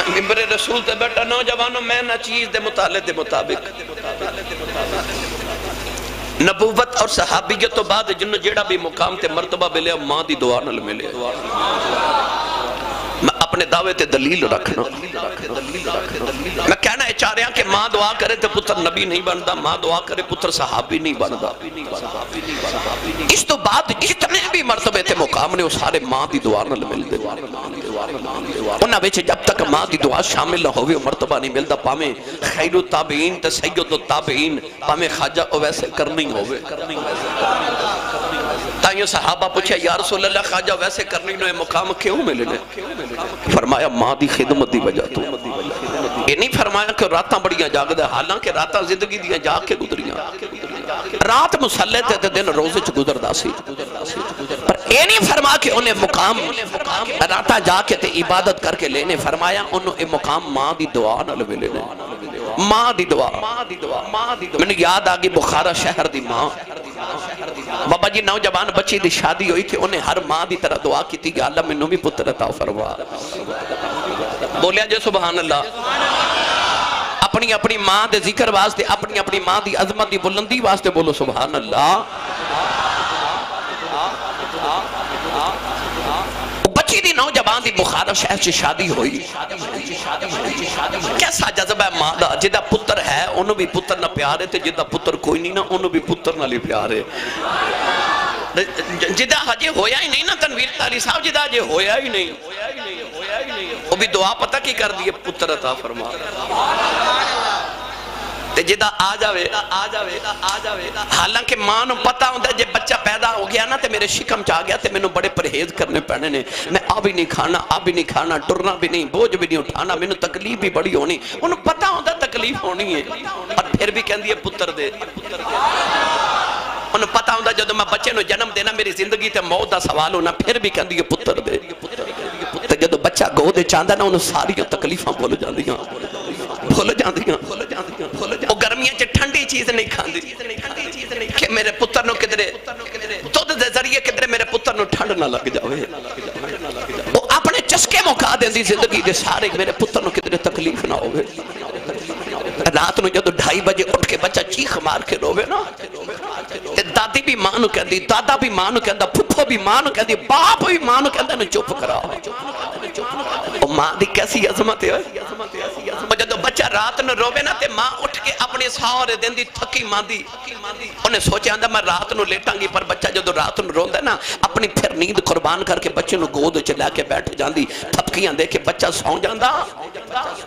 ممبر رسول تے بیٹا نوجوانوں میں نہ چیز دے مطالعے دے مطابق نبوت اور صحابیت تو بعد جنہوں جیڑا بھی مقام تے مرتبہ ملے ماں دی دعا نال ملے میں اپنے دعوے تے دلیل رکھنا میں کہنا ہے چاہ رہا کہ ماں دعا کرے تے پتر نبی نہیں بندا ماں دعا کرے پتر صحابی نہیں بندا اس تو بعد جتنے بھی مرتبے تے مقام نے وہ سارے ماں دی دعا نال مل دے انہاں وچ جب تک ماں دی دعا شامل نہ ہوئے مرتبہ نہیں ملدا پاویں خیر التابعین تے سید التابعین پاویں خواجہ اویس کرنی ہوئے تائیوں صحابہ پوچھا یا رسول اللہ خواجہ ویسے کرنی نوے مقام کیوں ملنے فرمایا ماں دی خدمت دی وجہ تو یہ نہیں فرمایا کہ راتاں بڑیاں جاگ دے حالانکہ راتاں زندگی دیاں جاگ کے گزریاں رات مسلح تے دن روزے چ گزردا سی پر یہ نہیں فرما کہ انہیں مقام راتاں جا کے تے عبادت کر کے لینے فرمایا انہوں اے مقام ماں دی دعا نال ملے ماں دی دعا میں نے یاد آگی بخارا شہر دی ماں بابا جی نوجوان بچی دی شادی ہوئی تھی انہیں ہر ماں دی طرح دعا کی تھی کہ اللہ میں نو بھی پتر عطا فرما بولیا جے سبحان اللہ اپنی اپنی ماں دے ذکر واسطے اپنی اپنی ماں دی عظمت دی بلندی واسطے بولو سبحان اللہ بچی دی نوجوان دی بخارا شہر سے شادی ہوئی کیسا جذبہ ہے ماں دا جدہ پتر ہے انہوں بھی پتر نہ پیارے تھے جدہ پتر کوئی نہیں نا انہوں بھی پتر نہ لی پیارے جدہ حجے ہویا ہی نہیں نا تنویر تالی صاحب جدہ حجے ہویا ہی نہیں وہ بھی دعا پتہ کی کر دیئے پتر عطا فرما تے جدہ آ جاوے حالانکہ ماں نو پتہ ہوندہ جے بچہ پیدا ہو گیا نا تے میرے شکم چاہ گیا تے میں نو بڑے پرہیز کرنے پڑنے نے میں آب ہی نہیں کھانا ٹرنا بھی نہیں بوجھ بھی نہیں اٹھانا میں نو تکلیف بھی بڑی ہونی انہوں پتہ ہوندہ تکلیف ہونی ہے اور پھر بھی کہن دیئے پتر دے انہوں پتہ ہوندہ جدو میں بچے نو جنم دینا میری زندگی تے موت دا سوال ہونا پھر بھی کہن دیئے پتر دے تے جدو بچہ گو دے چاندہ نا انہوں ساری تکلیفاں بھول جاندیاں وہ گرمیاں چے ٹھنڈی چیز نہیں کھاندی کہ میرے پتر نو کدرے تو دے ذریعے کدرے میرے پتر نو ٹھنڈ نہ لگ جاوے وہ اپنے چسکے موقع دیں دی زندگی دے سارے میرے پتر نو کدرے تکلیف نہ ہوئے رات نو جدو 2:30 بجے اٹھ کے بچہ چیخ مار کے روے نا دادی بھی ماں نو کہندی دادا بھی ماں نو کہندا پھپھو بھی ماں نو کہندی باپ بھی ماں نو کہندا نو چپ کرا وہ ماں دی کیسی عظمت ہے جدو بچہ رات نو روے نا تے ماں اٹھ کے اپنے سارے دن دی تھکی ماں دی انہیں سوچے آندہ میں رات نو لیٹاں گی، پر بچہ جدو رات نو روندہ نا اپنی پھر نیند قربان کر کے بچے نو گود چلا کے بیٹھ جاندی، تھپکیاں دے کے بچہ سو جاندہ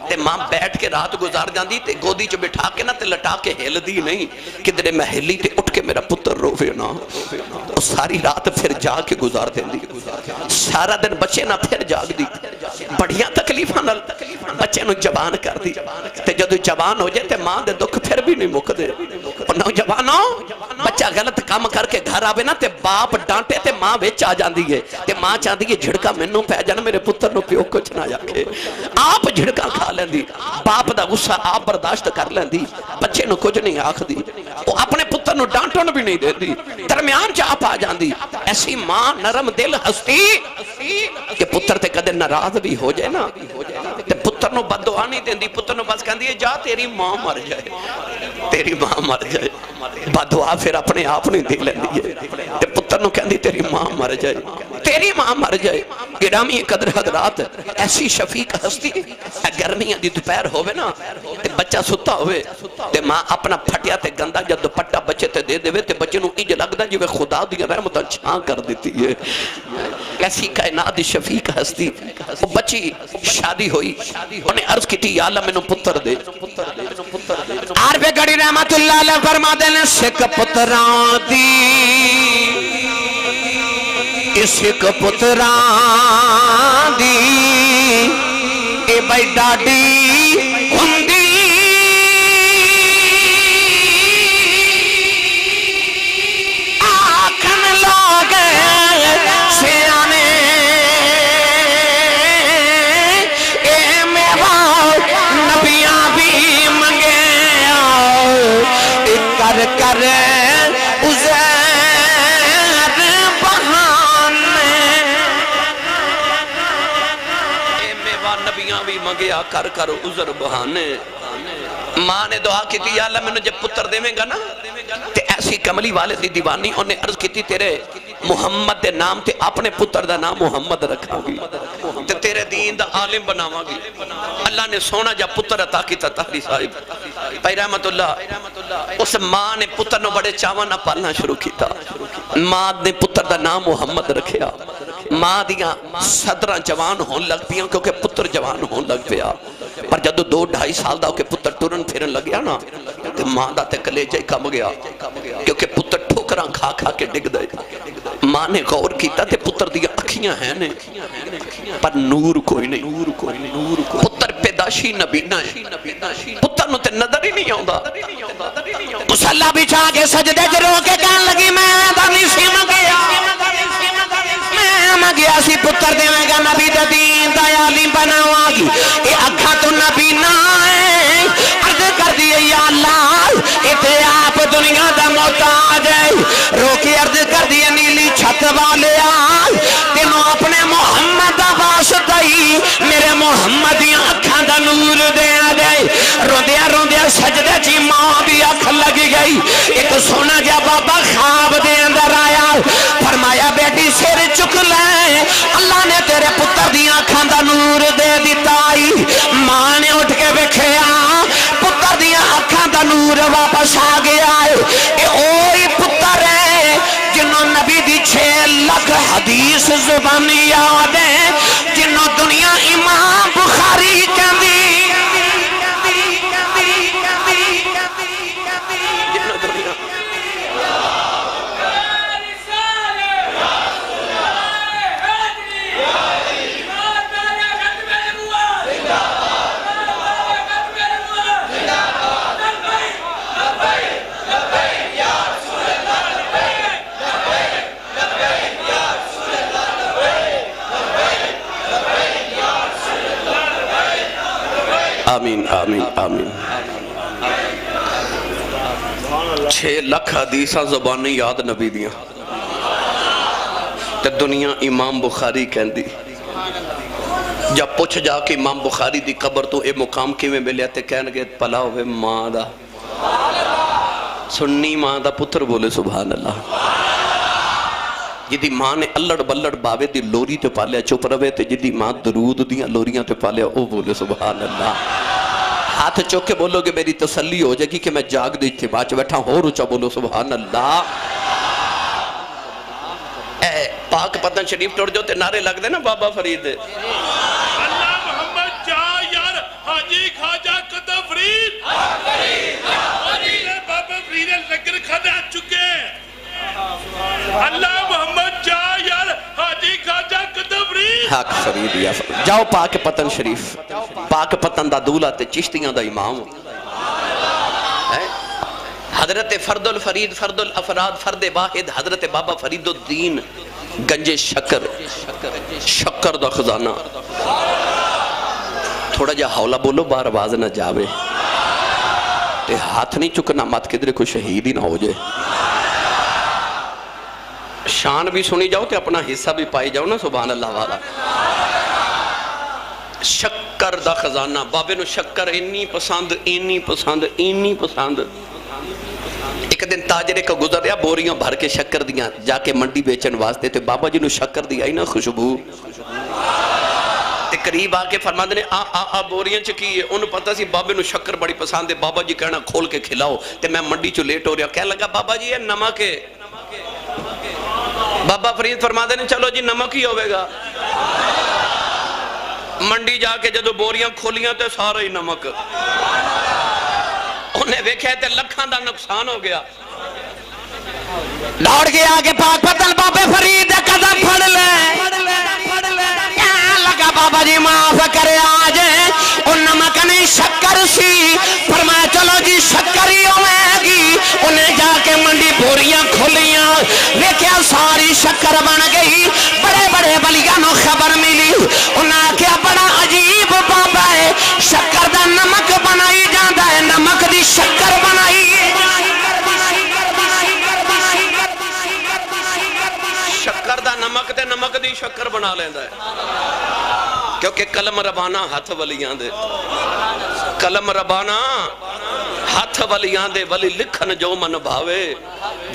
تے ماں بیٹھ کے رات گزار جاندی تے گودی چو بٹھا کے نا تے لٹا کے ہل دی نہیں کہ درے میں ہلی تے اٹھ کے میرا پتر روے نا، اور ساری رات پھر جا کے گزار دیں دی، سارا دن بچے نا پھر جاگ دی، بڑھیاں تکلیفاں نال بچے نو جوان کر دی تے جدو جوان ہو جائے تے ماں دے دکھ پھر بھی نہیں مک دے، اور نوجوانوں بچہ غلط کام کر کے گھر آوے نا تے باپ ڈانٹے تے ماں ویچ آ جاندی ہے تے ماں چاہتی ہے جھڑکا مینوں پہ جانا میرے پتر نو پیو کچھ نہ جاکے، آپ جھڑکا کھا لیندی، باپ دا غصہ آپ برداشت کر لیندی، بچے نو کچھ نہیں آکھ دی، وہ اپنے پتر نو ڈانٹن بھی نہیں دے دی، درمیان چ آپ آ جاندی، ایسی ماں نرم دل ہستی کہ پتر تے کدے ناراض بھی ہو جائے نا تے پتر نو بد دعا نہیں دیندی، پتر نو بس کہندی ہے جا تیری ماں مر جائے، تیری ماں مر جائے، بد دعا پھر اپنے آپ نہیں دے لیندی ہے تے پتر نو کہندی تیری ماں مر جائے، تیری ماں مر جائے۔ گرامی قدر حضرات، ایسی شفیق ہستی گرمیاں دی دوپہر ہوئے نا تے بچہ ستا ہوئے تے ماں اپنا پھٹیا تے گندا جب دوپٹا بچے تے دے دے تے بچے نو انج لگدا جویں خدا دی رحمت چھاں کر دیتی ہے، ایسی کائنات دی شفیق ہستی۔ وہ بچی شادی ہوئی، انہیں عرض کی تھی یا اللہ مینوں پتر دے، عارف گڑی رحمت اللہ علیہ فرما دینے سکھ پتران دی، سکھ پتران دی اے بھائی ڈاڈی ہندی، آکھن لوگ سیانے اے میوہ نبیاں بھی منگے کر کر عزیر بہانے، اے میوہ نبیاں بھی منگیا کر کر عذر بہانے۔ ماں نے دعا کی تھی یا اللہ میں جب پتر دیویں گا نا تے ایسی کملی والے دی دیوانی انہیں عرض کی تھی تیرے محمد دے نام تے اپنے پتر دا نام محمد رکھا گی تے تیرے دین دا عالم بناوا گی۔ اللہ نے سونا جا پتر عطا کی تطہری صاحب پائی رحمت اللہ، اس ماں نے پتر نو بڑے چاواں نہ پالنا شروع کیتا، ماں نے پتر دا نام محمد رکھیا، ماں دیاں صدرہ جوان ہون لگ پیا کیونکہ پتر جوان ہون لگ پیا، پر جدو 2-2.5 سال دا کہ پتر ٹرن پھرن لگیا نا تے ماں دا تے کلیجہ کم گیا کیونکہ پتر ٹھوکراں کھا کھا کے ڈگ دے۔ ماں نے غور کیتا تے پتر دیا اکھیاں ہیں نے پر نور کوئی نہیں، پتر پیداشی نبینا ہے، پتر نو تے نظر ہی نہیں آؤں دا۔ مسلح بچھا کے سجدے جرو کے کہن لگی میں دانی سیم گیا، میں گیا سی پتر دے میں گا نبی دے دین دا عالم بناواں گی، اے اکھا تو نبی نہ ہے، عرض کر دیئے یا اللہ اتے آپ دنیا دا محتاج ہے، رو کے عرض کر دیئے نیلی چھت والے آئے تینوں اپنے محمد دا واسطہ ہی میرے محمدیاں اکھاں دا نور دے آجائے، روندیا سجدے چی ماں بھی اکھ لگی گئی، ایک سونا جا بابا خواب دے اندر آیا، فرمایا بیٹی سر چک لیں اللہ نے تیرے پتر دیاں اکھاں دا نور دے دیتائی۔ ماں نے اٹھ کے بکھیا پتر دیاں اکھاں دا نور واپس آ گیا ہے، اے اوہی پتر ہے جنہوں نبی دی 6 لاکھ حدیث زبانی یاد ہے، جنہوں دنیا امام بخاری کہندی، آمین آمین آمین۔ 6 لاکھ حدیثاں زبانی یاد نبی دیاں تے دنیا امام بخاری کہندی، جب پوچھ جا کہ امام بخاری دی قبر تو اے مقام کیویں ملیا تے کہن گے پلا ہوئے ماں دا، سنی ماں دا پتر بولے سبحان اللہ، جدی ماں نے اللہ بلڑ باوے دی لوری تے پالیا چپ روے تے جدی ماں درود دیاں لوریاں تے پالیا او بولے سبحان اللہ۔ ہاتھ چوک کے بولو گے میری تسلی ہو جائے گی کہ میں جاگ دی تھی باچ بیٹھا ہوں روچا بولو سبحان اللہ. اے پاک پتن شریف ٹوڑ جو تے نعرے لگ دے نا بابا فرید اللہ محمد جا یار حاجی خواجہ قدم فرید بابا فرید لنگر کھانے آ چکے. اللہ محمد جا یار حاجی خواجہ قدم فرید حق فرید یا فرید. جاؤ پاک پتن شریف پاک پتن دا دولہ تے چشتیاں دا امام حضرت فرد الفرید فرد الافراد فرد واحد حضرت بابا فرید الدین گنج شکر شکر دا خزانہ. تھوڑا جا حولا بولو بار آواز نہ جاوے تے ہاتھ نہیں چکنا مت کدھر کوئی شہید ہی نہ ہو جائے. شان بھی سنی جاؤ تے اپنا حصہ بھی پائی جاؤ نا سبحان اللہ والا. شکر دا خزانہ بابے نو شکر اینی پسند اینی پسند اینی پسند. ایک دن تاجرے کا گزر رہا بوریاں بھر کے شکر دیاں جا کے منڈی بیچن واسطے تے بابا جی نو شکر دی آئی نا خوشبو تے قریب آکے فرماندے نے آ بوریاں چکی ہے انہوں پتہ سی بابے نو شکر بڑی پسند ہے. بابا جی کہنا کھول کے کھلاؤ تے میں منڈی چو لیٹ ہو رہا کہہ لگا بابا جی یہ نمک ہے. بابا فرید فرماندے نے چلو جی نمک ہی ہوئے گا. منڈی جا کے جدو بوریاں کھولیاں تے سارا ہی نمک. انہیں ویکھے تے لکھاں دا نقصان ہو گیا. دوڑ گیا کہ پاک پتن بابے فرید قدم پھڑ لے لگا بابا جی معاف کرے آجے ان نمک نہیں شکر سی فرمایا چلو جی شکر ہی ہوئے گی. انہیں جا کے منڈی بوریاں کھولیاں ویکھیا ساری شکر بن گئی. بڑے بڑے ولیاں نو خبر ملی انہیں کیا بڑا عجیب بابا ہے شکر دا نمک بنائی جاندہ ہے نمک دی شکر بنائی شکر دا نمک تے نمک دی شکر بنا لیندہ ہے کیونکہ قلم ربانا ہاتھ ولیاں دے قلم ربانا ہاتھ ولیاں دے ولی لکھن جو من بھاوے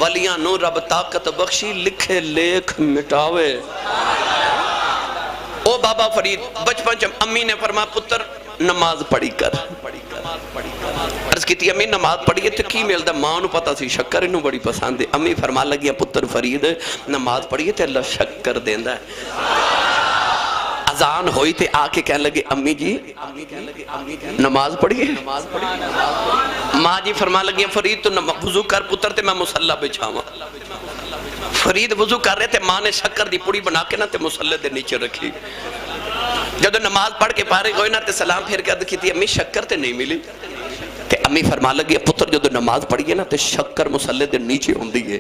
ولیاں نو رب طاقت بخشی لکھے لیکھ مٹاوے. او بابا فرید بچپن جب امی نے فرما پتر نماز پڑھی کر عرض کی تھی امی نماز پڑھیے تو کی ملتا ماں نو پتا سی شکر انہوں بڑی پسند ہے. امی فرما لگیا پتر فرید نماز پڑھیے تو اللہ شکر دیندہ ہے. اذان ہوئی تے آ کے کہنے لگے امی جی نماز پڑھیے. ماں جی فرما لگیا فرید تو وضو کر پتر تے میں مسلح بچھاواں. فرید وضو کر رہے تھے ماں نے شکر دی پوڑی بنا کے نا تے مسلح دے نیچے رکھی. جب نماز پڑھ کے پارے ہوئے نا تے سلام پھر کے عرض کی تھی امی شکر تے نہیں ملی. تے امی فرما لگی پتر جو نماز پڑھیے نا تے شکر مسلح دے نیچے ہوں دیئے.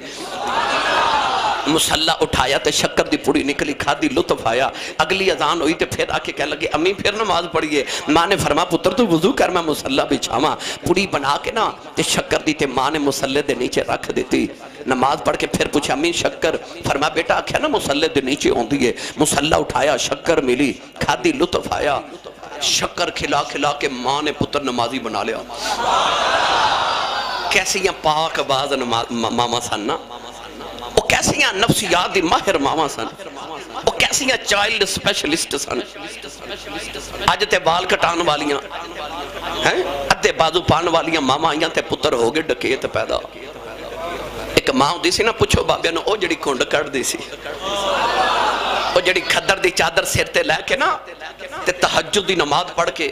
مسلح اٹھایا تے شکر دی پوڑی نکلی کھا دی لطف آیا. اگلی اذان ہوئی تے پھر آکے کہہ لگے امی پھر نماز پڑھیے. ماں نے فرما پتر تو وضو کر میں مسلح بچھاواں. پوڑی بنا کے نا تے شکر دی تے ماں نے مسلح دے نیچے رکھ دیتی. نماز پڑھ کے پھر پوچھا امی شکر فرما بیٹا آکھیا نا مسلح دے نیچے ہوں دیئے. مسلح اٹھایا شکر ملی کھا دی لطف آیا. شکر کھلا کھلا کے ماں نے پتر نمازی بنا لیا. کیسی ہیں پاک باز ماما سننا وہ کیسی ہیں نفسیات دی ماہر ماما سن وہ کیسی ہیں چائلڈ سپیشلسٹ سن. آج تے بال کٹان والیاں ادھے بازو پان والیاں ماما آئیاں تے پتر ہو گئے ڈکیت پیدا. ایک ماں ہوتی سی نا پوچھو بابیا نو او جڑی کھنڈ کٹ دی سی او جڑی کھدر دی چادر سر تے لے کے نا تے تہجد دی نماز پڑھ کے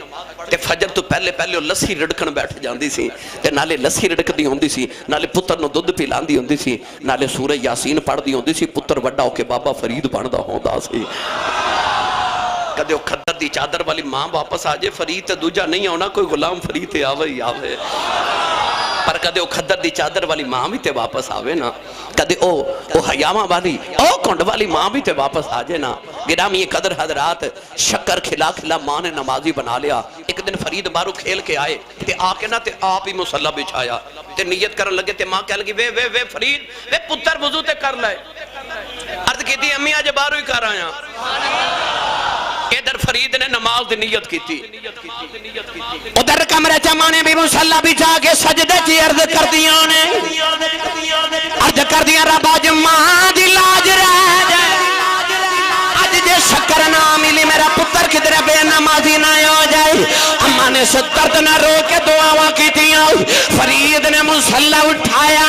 تے فجر تو پہلے پہلے لسی رڑکن بیٹھ جاندی سی تے نالے لسی رڑک دی ہوندی سی نالے پتر نو دودھ پلان دی ہوندی سی نالے سورہ یاسین پڑھ دی ہوندی سی. پتر وڈا ہو کے بابا فرید بندا ہوندا سی. کدے وہ کھدر دی چادر والی ماں واپس آجے فرید تے دوجا نہیں ہونا کوئی غلام فرید تے آوے ہی آوے. پر کدے وہ کھدر دی چادر والی ماں بھی تے واپس آوے نا کدے او حیامہ والی او کنڈ والی ماں بھی تے واپس آجے نا. گرامی قدر حضرات شکر کھلا کھلا ماں نے نمازی بنا لیا. ایک دن فرید بارو کھیل کے آئے تے آکے نا تے آپ ہی مسلح بچھایا تے نیت کرن لگے تے ماں کہہ لگی وے فرید وے پتر وضو تے کر لائے. عرض کی تھی امی آج بارو ہی کر آیا. ادھر فرید نے نماز دی نیت کی تھی ادھر کمرے چمانے بھی مسلح بچھا کے سجدے چی عرض کر دیا نے عرض کر دیا رب آج ماں دی لاج رہ جائے آج جے شکر نہ ملی میرا پتر کدھر بے نمازی نہ ہو جائے. اما نے سترد نہ رو کے دعاواں کی تیاں فرید نے مسلح اٹھایا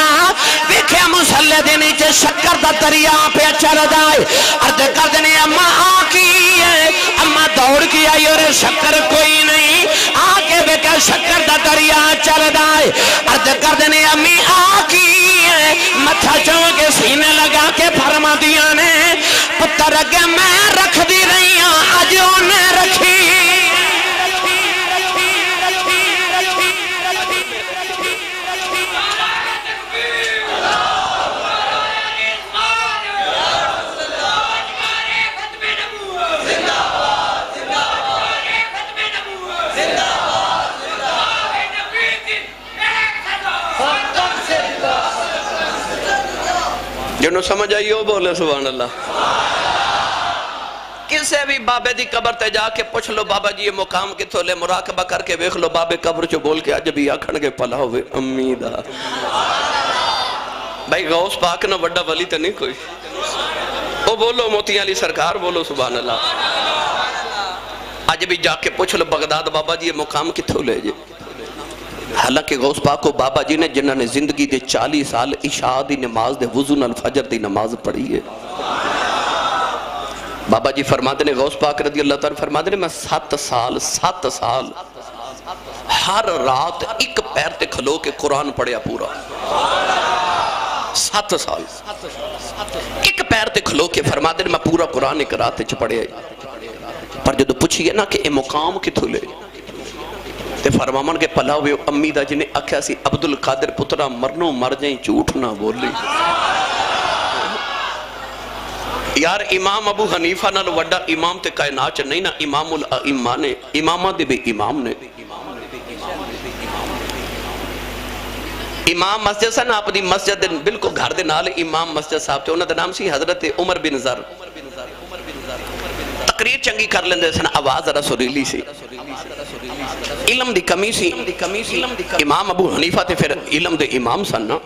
دیکھے مسلح دے نیچے شکر دا دریا پہ چل دائے عرض کر دینے اما آکی ہے اما دوڑ کی آئی اور شکر کوئی نہیں آکے بکر شکر دا دریا چل دائے عرض کر دینے امی آکی ہے متھا چون کے سینے لگا کے فرما دیا نے پتر اگے میں رکھ دی رہی ہوں آج انہیں رکھی جنہوں سمجھ آئی ہو بولے سبحان اللہ کسے بھی بابے دی قبر تے جا کے پوچھ لو بابا جی یہ مقام کی تھولے مراقبہ کر کے بیخ لو بابے قبر چو بول کے عجبی آکھن کے پلا ہوئے امیدہ بھائی غوث پاک نہ وڈا ولی تے نہیں کوئی وہ بولو موتی علی سرکار بولو سبحان اللہ عجبی جا کے پوچھ لو بغداد بابا جی یہ مقام کی تھولے جی حالانکہ غوث پاک کو بابا جی نے جنہوں نے زندگی دے 40 سال عشاء دی نماز دے وضو نال فجر دی نماز پڑھی ہے بابا جی فرماتے نے غوث پاک رضی اللہ تعالیٰ فرماتے نے میں 7 سال ہر رات ایک پیر تے کھلو کے قرآن پڑھیا پورا 7 سال ایک پیر تے کھلو کے فرماتے نے میں پورا قرآن ایک رات چ پڑھیا پر جدو پوچھئے نا کہ اے مقام کتھو لے تے فرمامان کے پلا ہوئے امیدہ جنہیں اکھا سی عبدالقادر پترہ مرنو مر جائیں جھوٹ نہ بولی یار امام ابو حنیفہ نہ وڈا امام تے کائنات نہیں نا امام الائمہ نے امامہ دے بھی امام نے امام مسجد سے نا اپنی مسجد بالکل گھر دے نال امام مسجد صاحب تے انہوں نے نام سی حضرت عمر بن زر تقریر چنگی کر لیندے سن آواز ذرا سریلی سی علم دی کمی سی امام ابو حنیفہ تے پھر علم دے امام سن نا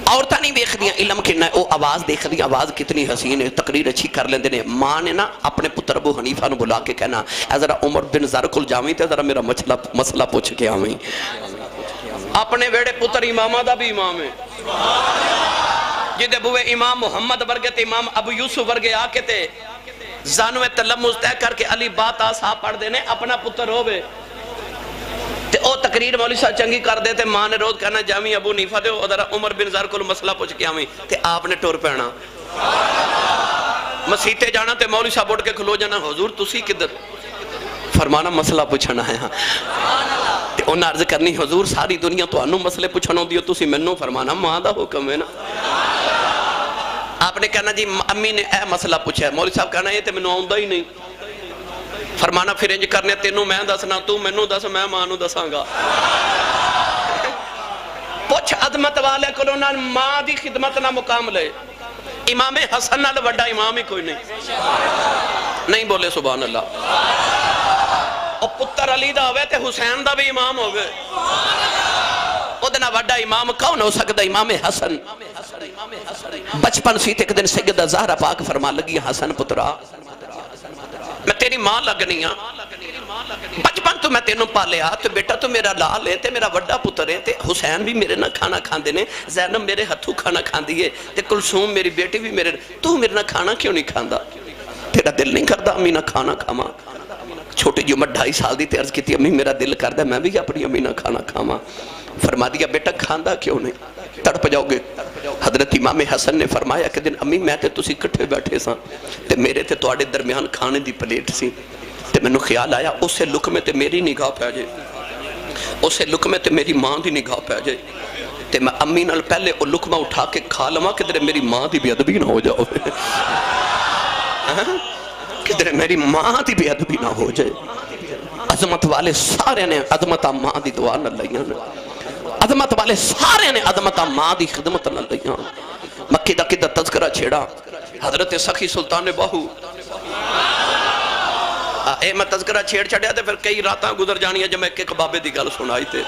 عورتہ نہیں دیکھ دیا علم کنا ہے او آواز دیکھ دیا آواز کتنی حسین ہے تقریر اچھی کر لیندے نے ماں نے نا اپنے پتر ابو حنیفہ نو بلا کے کہنا اے ذرا عمر بن زر کل جاویں تے ذرا میرا مسئلہ پوچھ کے آویں اپنے ویڑے پتر امامہ دا بھی امام ہے جدے بوے امام محمد ورگے تے امام ابو یوسف ورگے آکے تے زانوے تلمز طے کر کے علی بات آسا پڑھ دینے اپنا پتر ہوئے تے او تقریر مولی صاحب چنگی کر دیتے ماں نے روز کہنا جامی ابو نیفہ دے ادھر عمر بن زر کو مسئلہ پوچھ کے آمیں تے آپ نے ٹور پہنا مسیحتے جانا تے مولی صاحب اٹھ کے کھلو جانا حضور تسی کدھر فرمانا مسئلہ پوچھنا ہے ہاں تے انہاں عرض کرنی حضور ساری دنیا تو انہوں مسئلے پوچھنا دیو تسی منوں فرمانا ماں دا حکم ہے نا آپ نے کہنا جی امی نے اے مسئلہ پوچھا ہے مولی صاحب کہنا یہ تے منوں آؤندہ ہی نہیں فرمانا پھر انج کرنے تینوں میں دسنا تو منوں دس میں مانوں دساں گا پوچھ عظمت والے کلونا ماں دی خدمت نہ مقام لے امام حسن نال وڈا امام ہی کوئی نہیں بولے سبحان اللہ اور پتر علی دا ہوئے تے حسین دا بھی امام ہوئے ادنا وڈا امام کون ہو سکتا امام حسن بچپن سیتے ایک دن سیدہ زہرہ پاک فرما لگی حسن پترہ میں تیری ماں لگنی ہاں بچپن تو میں تینوں پالیا تو بیٹا تو میرا لال ہے تے میرا وڈا پتر ہے تے حسین بھی میرے نہ کھانا کھان دینے زینب میرے ہتھوں کھانا کھان دیئے تے کلثوم میری بیٹی بھی میرے تو میرے نہ کھانا کیوں نہیں کھان دا تیرا دل نہیں کردا امی نہ کھانا کھاما چھوٹی جو میں 2.5 سال دی تے عرض کی تھی امی میرا دل کردا میں بھی اپنی امی نہ کھانا کھاما فرما دیا بیٹا کھاندا کیوں نہیں تڑپ جاؤ گے حضرت امام حسن نے فرمایا کہ دن امی میں تے تسی کٹھے بیٹھے ساں تے میرے تے توڑے درمیان کھانے دی پلیٹ سی تے میں نے خیال آیا اسے لکمے تے میری نگاہ پہ جائے اسے لکمے تے میری ماں دی نگاہ پہ جائے تے میں امی نال پہلے وہ لکمہ اٹھا کے کھا لما کہ در میری ماں دی بے ادبی نہ ہو جاؤ کہ در میری ماں دی بے ادبی نہ ہو جائے عظمت والے سارے نے عظمت ماں دی دعا نہ لئیاں عظمت والے سارے نے عظمت ماں دی خدمت نہ لئیاں مکی دا کدہ تذکرہ چھیڑا حضرت سخی سلطان باہو اے میں تذکرہ چھیڑ چھڑیا تھے پھر کئی راتاں گزر جانی ہے جب میں ایک بابے دی گل سنائی تھے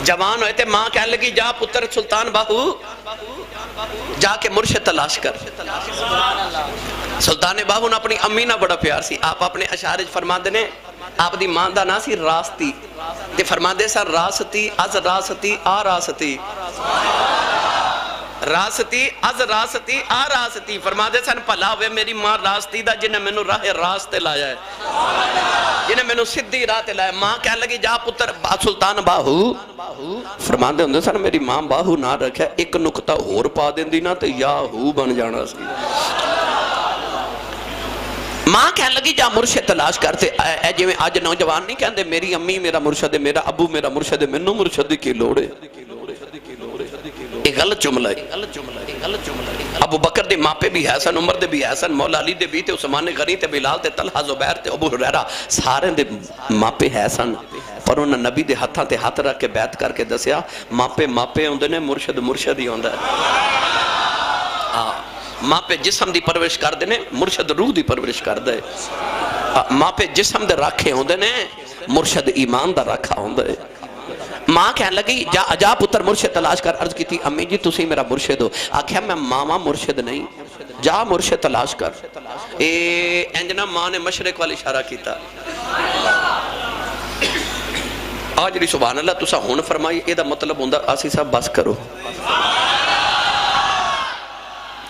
جوان ہوئے تھے ماں کہنے لگی جا پتر سلطان باہو جا کے مرشد تلاش کر سلطان باہو نے اپنی امی نہ بڑا پیار سی. آپ اپنے اشعار فرماندے نے آپ دی ماں دا نا سی راستی تے فرماندے سا راستی از راستی آ راستی راستی از راستی آ راستی. فرماندے سن بھلا ہوئے میری ماں راستی دا جنہیں میں نو راہ راستے لایا ہے, جنہیں میں نو سدھی راہ تے لایا. ماں کہنے لگی جا پتر سلطان باہو فرماندے ہوندے سن میری ماں باہو نہ رکھے ایک نکتہ ہور پا دیندی نا تے یاہو بن جانا سی. ماں کہنے لگی جا مرشد تلاش کرتے اے جو آج نوجوان نہیں کہندے میری امی میرا مرشد ہے, میرا ابو میرا مرشد ہے, منو مرشد کی لوڑے. ایک غلط جملہ ہے. ابو بکر دے ماں پہ بھی ہے سن, عمر دے بھی ہے سن, مولا علی دے بھی تے, عثمان غنی تے, بلال تے, طلحہ زبیر تے, ابو ہریرہ سارے دے ماں پہ ہے سن. پر انہوں نے نبی دے ہتھاں تے ہاتھ رکھ کے بیعت کر کے دسیا ماں پہ ہوندے نے, مرشد مرشد ہی ہوندا ہے. ماں پہ جسم دی پرورش کر دے نے, مرشد روح دی پرورش کر دے. ماں پہ جسم دے رکھے ہوندے نے, مرشد ایمان دا رکھا ہوندے. ماں کہنے لگی جا پتر مرشد تلاش کر. عرض کی تھی امی جی تسی میرا مرشد ہو. آکھیا میں ماما مرشد نہیں, جا مرشد تلاش کر. انجنا ماں نے مشرق والی اشارہ کیتا. آج جی سبحان اللہ تسا ہون فرمائی اے دا مطلب ہوندا آسی صاحب بس کرو,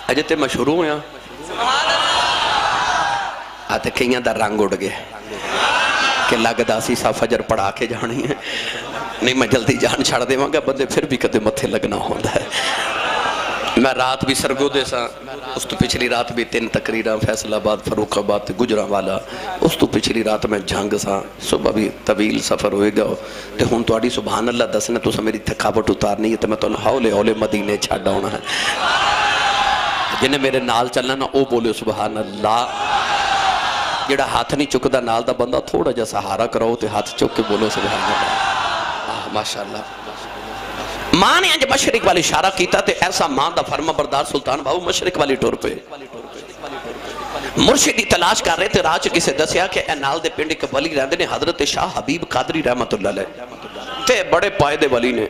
اجے تے مشہور ہویا آتے کئیاں دا رنگ اڑ گئے کہ لگدا سی صاحب فجر پڑھا کے جانی ہے. نہیں میں جلدی جان چھڑ دے وہاں گا, بندے پھر بھی کدے متھے لگنا ہوندہ ہے. میں رات بھی سرگو دے سا, اس تو پچھلی رات بھی 3 تقریرہ فیصل آباد, فروخ آباد, گجرہ والا, اس تو پچھلی رات میں جھنگ سا, صبح بھی طویل سفر ہوئے گا. تے ہون تو آڑی سبحان اللہ دسنے تو سا میری تھکاوٹ اتارنی ہے, تے میں تو ہولے ہولے مدینے چھاڑا ہونا ہے. جنہیں میرے نال چلنا نا او بولے سبحان اللہ. جڑا ہاتھ نہیں چکدا نال دا بندہ تھوڑا جا سہارا کراؤ تے ہاتھ چک کے بولو سبحان اللہ. ماشاءاللہ. ماں نے انج مشرق والی اشارہ کیتا تے ایسا ماں دا فرما بردار سلطان باہو مشرق والی ٹور پہ مرشدی تلاش کر رہے تھے. راج کسے دسیا کہ اے نال دے پنڈ ایک ولی رہندے نے حضرت شاہ حبیب قادری رحمت اللہ علیہ, تے بڑے پائے دے ولی نے.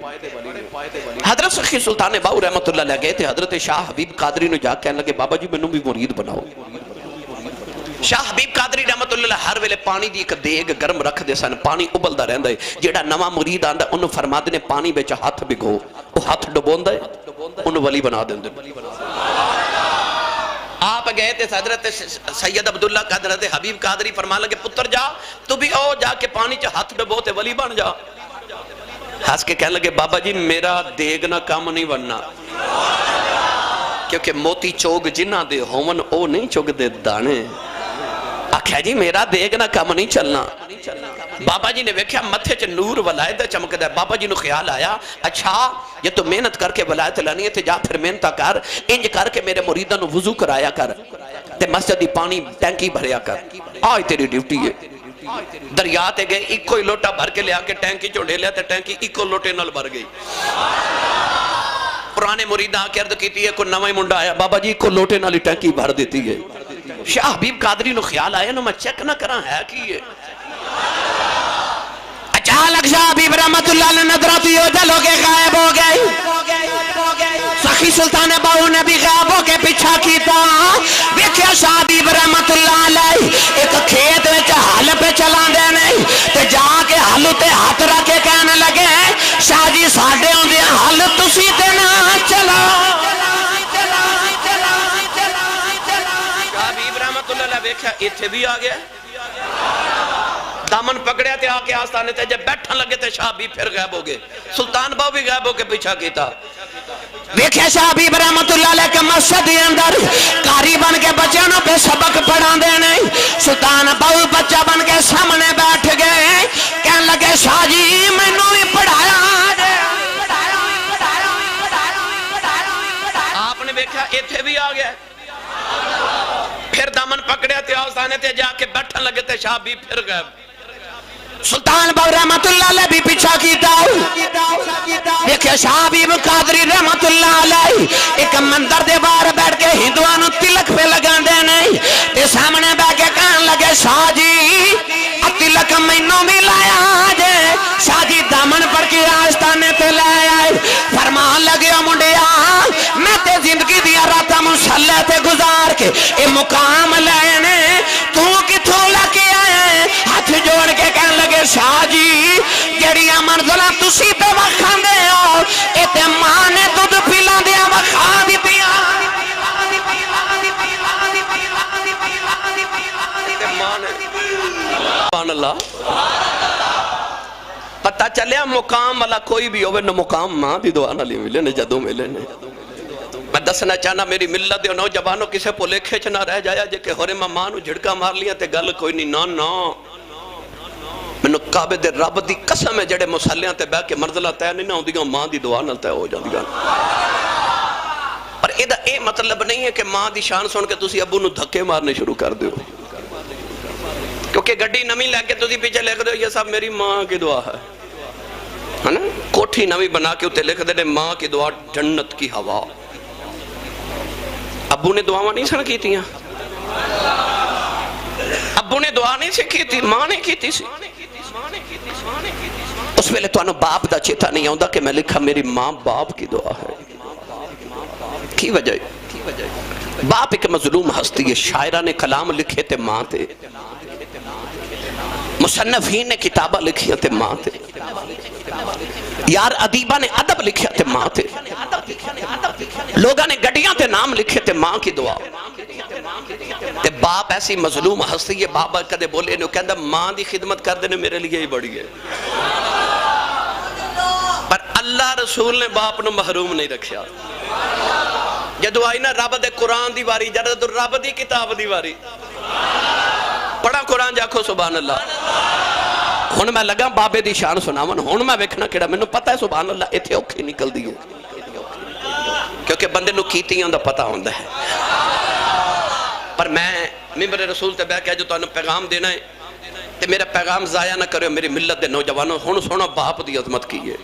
حضرت سخی سلطان باہو رحمت اللہ علیہ گئے تھے حضرت شاہ حبیب قادری نے جا کہنے لگے بابا جی میں بھی مرید بناؤ. شاہ حبیب قادری رحمت اللہ ہر ویلے پانی دی ایک دیگ گرم رکھ دے سن, پانی ابلدا رہندا ہے. جیڑا نواں مرید آندا انہوں فرما دے نے پانی وچ ہاتھ بھگو, وہ ہاتھ ڈبوندا ہے, انہوں ولی بنا دیندے. آپ گئے تھے حضرت سید عبداللہ حضرت حبیب قادری فرما لگے پتر جا تو بھی او جا کے پانی چ ہاتھ ڈبو تے ولی بن جا. ہنس کے کہنے لگے بابا جی میرا دیگ نہ کام نہیں بننا, کیونکہ موتی چوگ جنہ دے ہومن او نہیں چوگ دے دانے. آکھیا جی میرا دیگ نہ کم نہیں چلنا. بابا جی نے ویکھیا متھے چ نور ولایت چمکدا ہے. بابا جی نو خیال آیا اچھا یہ تو محنت کر کے ولایت لانی ہے تے جا پھر محنت کر, انج کر کے میرے مریداں نو وضو کرایا کر تے مسجد دی پانی ٹینکی بھریا کر. آج تیری ڈیوٹی ہے. دریا تے گئے ایک کوئی لوٹا بھر کے لیا کے ٹینکی چوڑے لیا تے ٹینکی ایک کو لوٹے نال بھر گئی. پرانے مریداں کے عرض کیتی ہے کوئی نویں منڈا آیا بابا جی کو لوٹے نالی ٹینکی بھر دیتی ہے. شاہ حبیب قادری نو خیال آیا نو میں چیک نہ کرا ہے کی ہے. اچانک شاہ حبیب رحمت اللہ علیہ نظرات یوجل ہو کے غائب ہو گئی. سخی سلطان باہو نے بھی غائب ہو کے پیچھا کیتا. ویکھیا شاہ حبیب رحمت اللہ علیہ ایک کھیت وچ ہل پہ چلا دے نہیں تے جا کے ہل تے ہاتھ رکھ کے کہنے لگے شاہ جی ساڈے ہوندے ہل تسی تے نہ چلا. ویکھیا ایتھے بھی آ گیا, دامن پکڑیا تے آ کے آستانے تے جب بیٹھن لگے تے شاہ بھی پھر غائب ہو گئے. سلطان باہو بھی غائب ہو کے پیچھا کیتا. ویکھیا شاہ حبیب رحمت اللہ علیہ کے مسجد دے اندر قاری بن کے بچیاں نو پہ سبق پڑھاندے نہیں. سلطان باہو بچہ بن کے سامنے بیٹھ گئے, کہنے لگے شاہ جی مینوں بھی پڑھایا. آپ نے ویکھیا ایتھے بھی آ گیا, پھر دامن پکڑیا تے آستانے تے جا کے بیٹھن لگے تے شاہ بھی پھر غائب. سلطان باہو رحمت اللہ علیہ بھی پیچھا کیتا. دیکھیں شاہ حبیب قادری رحمت اللہ علیہ ایک مندر دے باہر بیٹھ کے ہندوانو تلک پہ لگا دے نہیں تے سامنے بیٹھ کے کہنے لگے شاہ جی تلک مینوں بھی لایا جے. شاہ جی دامن پڑ کے آستانے تے لے آئے, فرمان لگے منڈیا میں تے زندگی دیا راتا مسلمان پلے تے گزار کے اے مقام لینے تو کتھوں لکے آئے ہاتھ جوڑ کے کہنے لگے شاہ جی جڑیاں منزلہ تسی پہ وکھاں دے ہو اے تے ماں نے دودھ پلا دیا وکھا دی پیا سبحان اللہ پتہ چلیا مقام والا کوئی بھی ہوئے نہ مقام ماں دی دعا نہ لی ملے نے جدوں ملے نے میں دسنا چاہنا میری ملت دے نوجوانوں کسے پو لکھے چھ نہ رہ جایا جے کہ ہورے ماں نو جھڑکا مار لیا تے گل کوئی نہیں نا نا میں نو کعبے دے رب دی قسم ہے جڑے مسلیاں تے بہ کے منزلہ تے نہیں نہ ہوندیاں ماں دی دعا نال تے ہو جاندیاں پر ایدہ اے مطلب نہیں ہے کہ ماں دی شان سن کے تسی ابو نو دھکے مارنے شروع کر دیو کیونکہ گڈی نمی لے کے تسی پیچھے لکھ دو یہ سب میری ماں کی دعا ہے نا کوٹھی نمی بنا کے اتے لکھ دے ماں کی دعا جنت کی ہوا ابو نے دعا نہیں سن کی تیاں ابو نے دعا نہیں سکھی تھی ماں نے کی تھی سی اس ویلے تو انہوں باپ دا چیتا نہیں آؤں کہ میں لکھا میری ماں باپ کی دعا ہے کی وجہ باپ ایک مظلوم ہستی ہے شاعرہ نے کلام لکھے تے ماں تے مصنفین نے کتابہ لکھیا تے ماں تے یار ادیبہ نے ادب لکھیا تے ماں تے لوگاں نے گڑیاں تے نام لکھے تے ماں کی دعا تے باپ ایسی مظلوم ہستی ہے بابا کدے بولے انہوں کہندہ ماں دی خدمت کر دینے میرے لیے ہی بڑی ہے پر اللہ رسول نے باپ نو محروم نہیں رکھیا جدو آئی نا رب دے قرآن دی واری جدو رب دی کتاب دی واری پڑھا قرآن جاکھو سبحان اللہ ہن میں لگا بابے دی شان سناون ہن میں ویکھنا کیڑا مینوں پتہ ہے سبحان اللہ ایتھے اوکھی نکل دی ہے کیونکہ بندے نو کیتیاں دا پتہ ہوندا ہے پر میں ممبر رسول تے بیٹھ کے جو تانوں پیغام دینا ہے تے میرا پیغام ضائع نہ کرو میری ملت دے نوجوانوں ہن سونا باپ دی عظمت کی ہے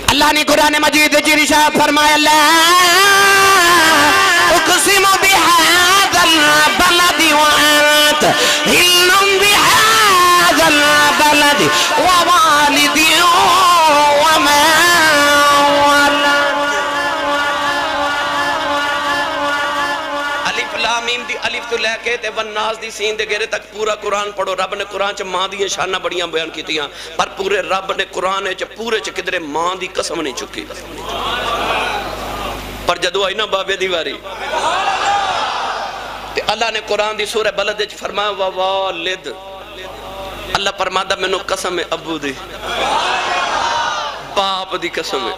اللہ نے قرآن مجید جی ارشاد فرمایا لا اقسم بهذا البلد وانت حل بهذا البلد ووالد وما الف لام میم دی الف تو لے کے تے والناس دی سین دے گھیرے تک پورا قرآن پڑھو رب نے قرآن چ ماں دی شانہ بڑیاں بیان کیتیاں پر پورے رب نے قرآن چ پورے چ کدرے ماں دی قسم نہیں چکی پر جدو آئی نا بابے دی واری تے اللہ نے قرآن دی سورہ بلد وچ فرمایا ووالد اللہ فرماتا میں نو قسم ہے ابو دی باپ دی قسم ہے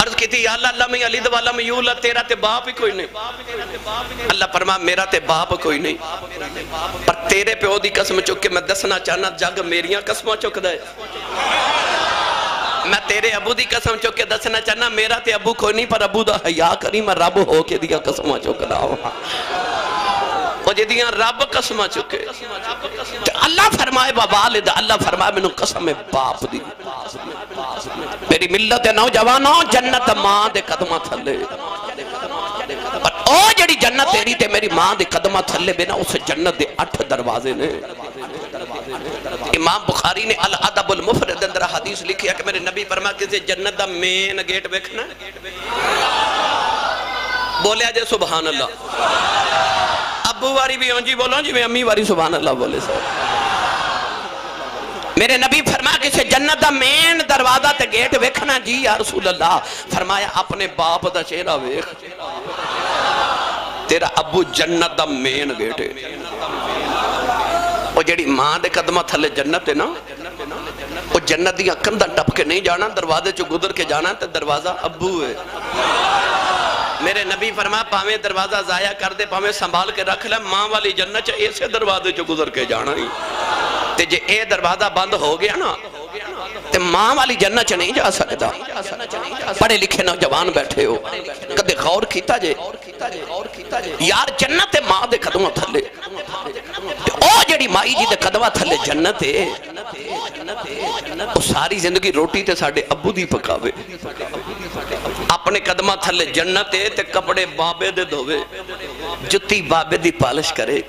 عرض کی تھی یا اللہ اللہ میں علی دوالا میں یوں اللہ تیرا تے باپ ہی کوئی نہیں اللہ فرما میرا تے باپ کوئی نہیں پر تیرے پہ او دی قسم چکے میں دسنا چاہنا جگ میریاں قسمہ چک دائے میں تیرے ابو دی قسم چکے دسنا چاہنا میرا تے ابو کوئی نہیں پر ابو دا حیاء کری میں رب ہو کے دیا قسمہ چکنا ہوا وہ جی دیاں رب قسمہ چکے اللہ فرمائے والد اللہ فرمائے میں نے قسم باپ دی میری ملت نوجوانوں جنت ماں دے قدمہ تھلے پر او جڑی جنت تیری تے میری ماں دے قدمہ تھلے بنا اس جنت دے 8 دروازے نے امام بخاری نے الادب المفرد اندر حدیث لکھی ہے کہ میرے نبی فرما کسی جنت دا مین گیٹ بیکھنا بولے آجے سبحان اللہ ابو واری بھی ہوں جی بولو جی میں امی واری سبحان اللہ بولے سر میرے نبی فرمایا کسی جنت دا مین دروازہ تے گیٹ ویکھنا جی یا رسول اللہ فرمایا اپنے باپ دا چہرہ ویکھ تیرا ابو جنت دا مین گیٹ ہے وہ جڑی ماں دے قدمہ تھلے جنت ہے نا وہ جنت دیا کندہ ٹپ کے نہیں جانا دروازے چو گدر کے جانا تے دروازہ ابو ہے میرے نبی فرما پاویں دروازہ ضائع کر دے پاویں سنبھال کے رکھ لے ماں والی جنت ایسے دروازے چو گزر کے جانا ہی تے جے اے دروازہ بند ہو گیا نا تے ماں والی جنت نہیں جا سکتا پڑھے لکھے نوجوان بیٹھے ہو کدے غور کیتا جے یار جنت ماں دے قدمہ تھلے او جڑی مائی جی دے قدمہ تھلے جنت ہے وہ ساری زندگی روٹی تے ساڑھے ابو دی پکاوے اپنے قدمہ تھلے جنت ہے تے کپڑے بابے دے دھوے جتی بابے دی پالش کرے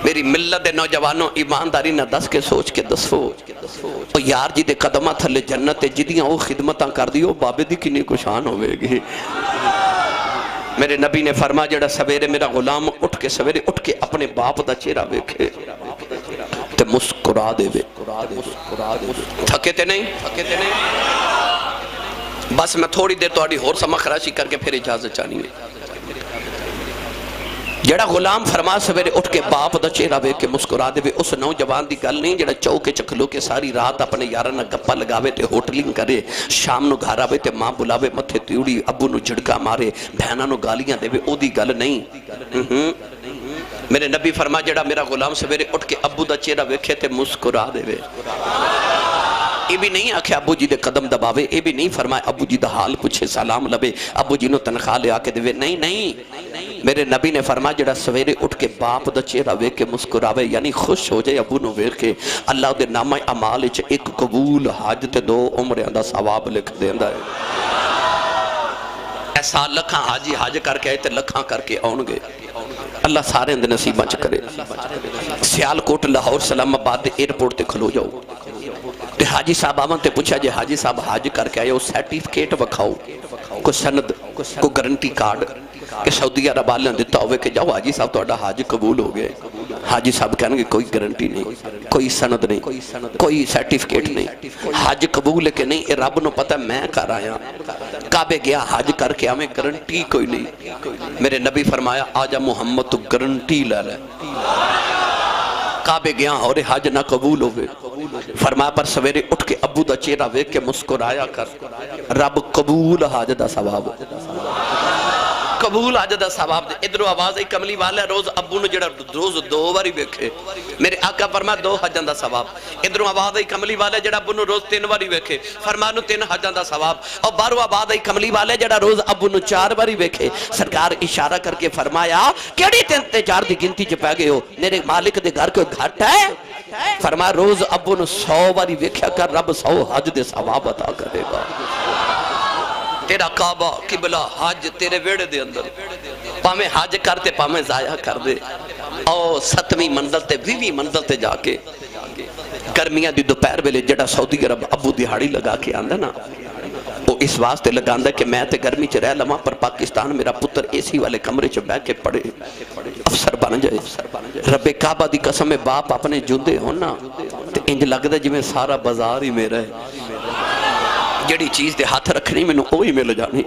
میری ملت دے نوجوانوں ایمانداری نہ دس کے سوچ کے دسو او یار جی دے قدمہ تھلے جنت ہے جدیاں وہ خدمتاں کر دیو بابے دی کنی کو شان ہوئے گی میرے نبی نے فرمایا جڑا سویرے میرا غلام اٹھ کے سویرے اٹھ کے اپنے باپ دا چہرہ ویکھے تے مسکرا دے وے تھکے تے نہیں بس میں تھوڑی دیر تہاڈی ہور سما خراشی کر کے پھر اجازت چاہنی ہے جڑا غلام فرما سویرے اٹھ کے باپ دا چہرہ ویکھ کے مسکرا دے اس نوجوان دی گل نہیں جڑا چوکے چکھلو کے ساری رات اپنے یاراں نال گپا لگاوے تے ہوٹلنگ کرے شام نو گھر آوے تے ماں بلاوے متھے تیوڑی ابو نو جھڑکا مارے بہناں نو گالیاں دے او دی گل نہیں میرے نبی فرما جڑا میرا غلام سویرے اٹھ کے ابو دا چہرہ ویکھے تے مسکرا دے یہ بھی نہیں آکھے ابو جی دے قدم دباوے یہ بھی نہیں فرمائے ابو جی دا حال پوچھے سلام لبے ابو جی نو تنخواہ لے آکے دے نہیں میرے نبی نے فرمایا جڑا سویرے اٹھ کے باپ دا چہرہ ویکھ کے مسکراوے یعنی خوش ہو جائے ابو نو ویکھ کے اللہ دے نامہ اعمال وچ ایک قبول حج تے 2 عمریں دا ثواب لکھ دیندا ہے ایسا لکھاں حاجی حج کر کے آئے تے لکھاں کر کے آن گے اللہ سارے اندر نصیبہ چ کرے سیالکوٹ لاہور سلام آباد دے ایئرپورٹ تے کھلو جاؤ تے حاجی صاحب آمان تے پوچھا جے حاجی صاحب حج کر کے آئے وہ سرٹیفکیٹ وکھاؤ کوئی سند کوئی گارنٹی کارڈ کہ سعودی عرب والے نے دیتا ہوئے کہ جاؤ حاجی صاحب تہاڈا حج قبول ہو گئے حاجی صاحب کہنے گے کوئی گارنٹی نہیں کوئی سند نہیں کوئی سرٹیفکیٹ نہیں حج قبول ہے کہ نہیں اے رب نو پتہ میں کر آیا کعبے گیا حج کر کے ہمیں گارنٹی کوئی نہیں میرے نبی فرمایا آجا محمد تو گارنٹی لے لے کعبے گیا اور حج نہ قبول ہوئے فرمایا پر سویرے اٹھ کے ابو دا چہرہ ویکھ کے مسکرایا کر رب قبول حج دا ثواب قبول حج دا ثواب دے ادھروں آواز ای کملی والا روز ابو نے جڑا روز 2 باری ویکھے میرے آقا فرمایا 2 حجاں دا ثواب ادھروں آواز ای کملی والا جڑا ابو نے روز 3 باری ویکھے فرمایا نو 3 حجاں دا ثواب اور بارو آواز ای کملی والا جڑا روز ابو نے 4 باری ویکھے سرکار اشارہ کر کے فرمایا کیڑی 3 تے 4 دی گنتی چ پے گئے ہو میرے مالک دے گھر کوئی گھٹ ہے فرمایا روز ابو نے 100 باری ویکھیا کر رب 100 حج دے ثواب عطا کرے گا تیرا کعبہ قبلہ حج تیرے ویڑے دے اندر پامیں حج کرتے پامیں ضائع کر دے او 7ویں منزل تے 20ویں منزل تے جا کے گرمیاں دی دوپہر ویلے جڑا سعودی عرب ابو دیہاڑی لگا کے آندا نا وہ اس واسطے لگاندا کہ میں تے گرمی چ رہ لواں پر پاکستان میرا پتر اے سی والے کمرے چ بیٹھ کے پڑھے افسر بن جائے رب کعبہ دی قسم باپ اپنے جوندے ہونا تے انج لگدا جویں سارا بازار ہی میرا ہے جڑی چیز دے ہاتھ رکھنی میں اوہی مل جانی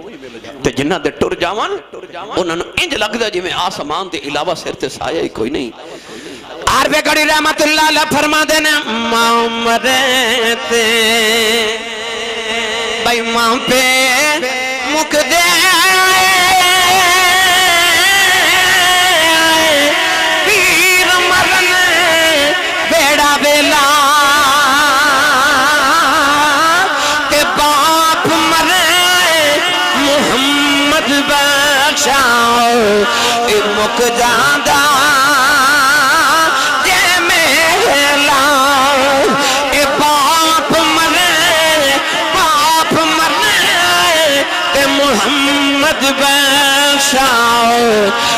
تے جنہ دے ٹر جاون انہاں نوں انج لگدا جویں آسمان دے علاوہ سر تے سایہ ہی کوئی نہیں عرب گڑی رحمت اللہ علیہ فرما دینا معمرے تے بھائی ماں پہ مک دے پیر مرن بیڑا بیلا مک جاندہ جے میلا اے باپ مرنے تے محمد بخشاؤ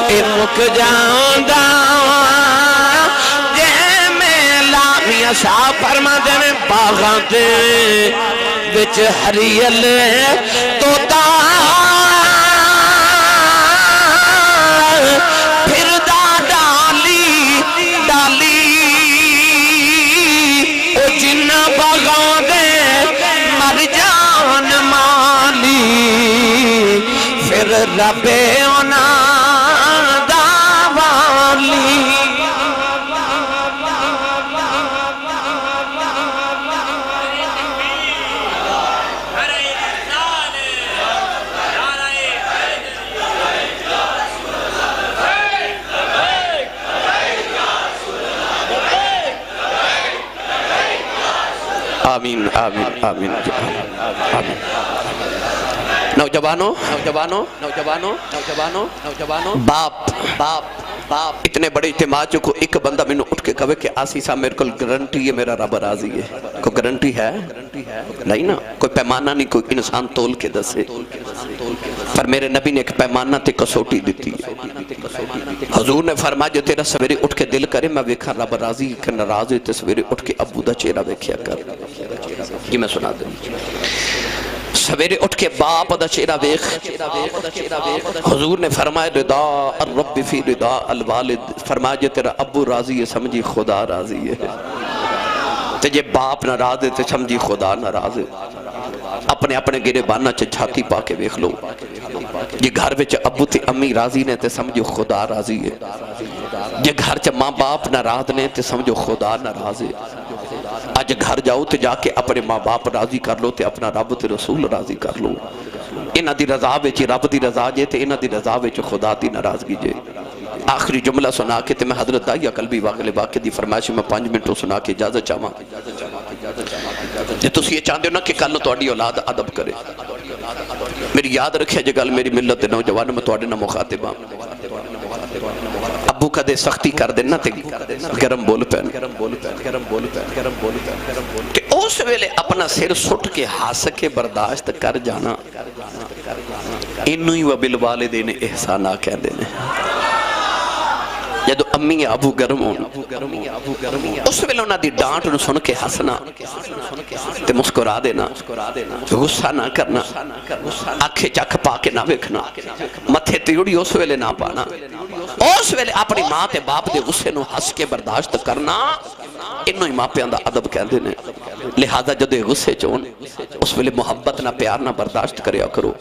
اے مک جاندہ جے میلا میاں شاہ فرما دے باغاں دے وچ ہریل توتا رب اونا داوالی آمین آمین آمین آمین نوجوانوں باپ اتنے بڑے اجتماع کو ایک بندہ میں نے اٹھ کے کہے کہ آسی صاحب میرے کو گارنٹی ہے میرا رب راضی ہے کوئی گارنٹی ہے نہیں نا کوئی پیمانہ نہیں کوئی انسان تول کے دسے پر میرے نبی نے ایک پیمانہ تے کسوٹی دیتی حضور نے فرمایا جو تیرا سویرے اٹھ کے دل کرے میں ویکھا رب راضی کہ ناراض ہے تے سویرے اٹھ کے ابو دا چہرہ ویکھیا کر یہ میں سنا دوں سویرے اٹھ کے باپ دا چہرہ ویکھ، حضور نے فرمایا رضا الرب فی رضا الوالد، فرمایا جے تیرا ابو راضی ہے سمجھی خدا راضی ہے، تے جے باپ ناراض ہے تے سمجھی خدا ناراض ہے۔ اپنے اپنے گرے بانا چ چھاتی پا کے ویکھ لو، جے گھر وچ ابو تے امی راضی نے تے سمجھو خدا راضی ہے، جے گھر چ ماں باپ ناراض نے تے سمجھو خدا ناراض ہے۔ اج گھر جاؤ تے جا کے اپنے ماں باپ راضی کر لو تے اپنا رب تے رسول راضی کر لو۔ انہاں دی رضا وچ رب دی رضا جے تے انہاں دی رضا وچ خدا دی ناراضگی جے۔ آخری جملہ سنا کے تے میں حضرت داعیہ قلبی واقع دی فرمائش میں 5 منٹوں سنا کے اجازت چاہواں۔ جے تسی یہ چاہتے ہو نا کہ کل تہاڈی اولاد ادب کرے، میری یاد رکھے جے گل میری ملت دے نوجوان میں تہاڈے نال مخاطب ہاں، ابو کدے سختی کر دینا تے گرم بول پین کہ اس ویلے اپنا سر سٹ کے ہس کے برداشت کر جانا، انہوں ہی وبالوالدین احسانا کہہ دینے۔ جدو امی ابو گرم ہونا، اس ویلے انہاں دی ڈانٹ نو سن کے ہسنا تے مسکرا دینا، غصہ نہ کرنا، آنکھیں چکھ پا کے نہ ویکھنا، متھے تیوڑی اس ویلے نہ پانا، اس ویلے اپنی ماں تے باپ دے غصے نو ہس کے برداشت کرنا، انہوں ہی ماں پیاں دا ادب کہہ دینے۔ لہذا جدو غصے چون اس ویلے محبت نہ پیار نہ برداشت کریا کرو،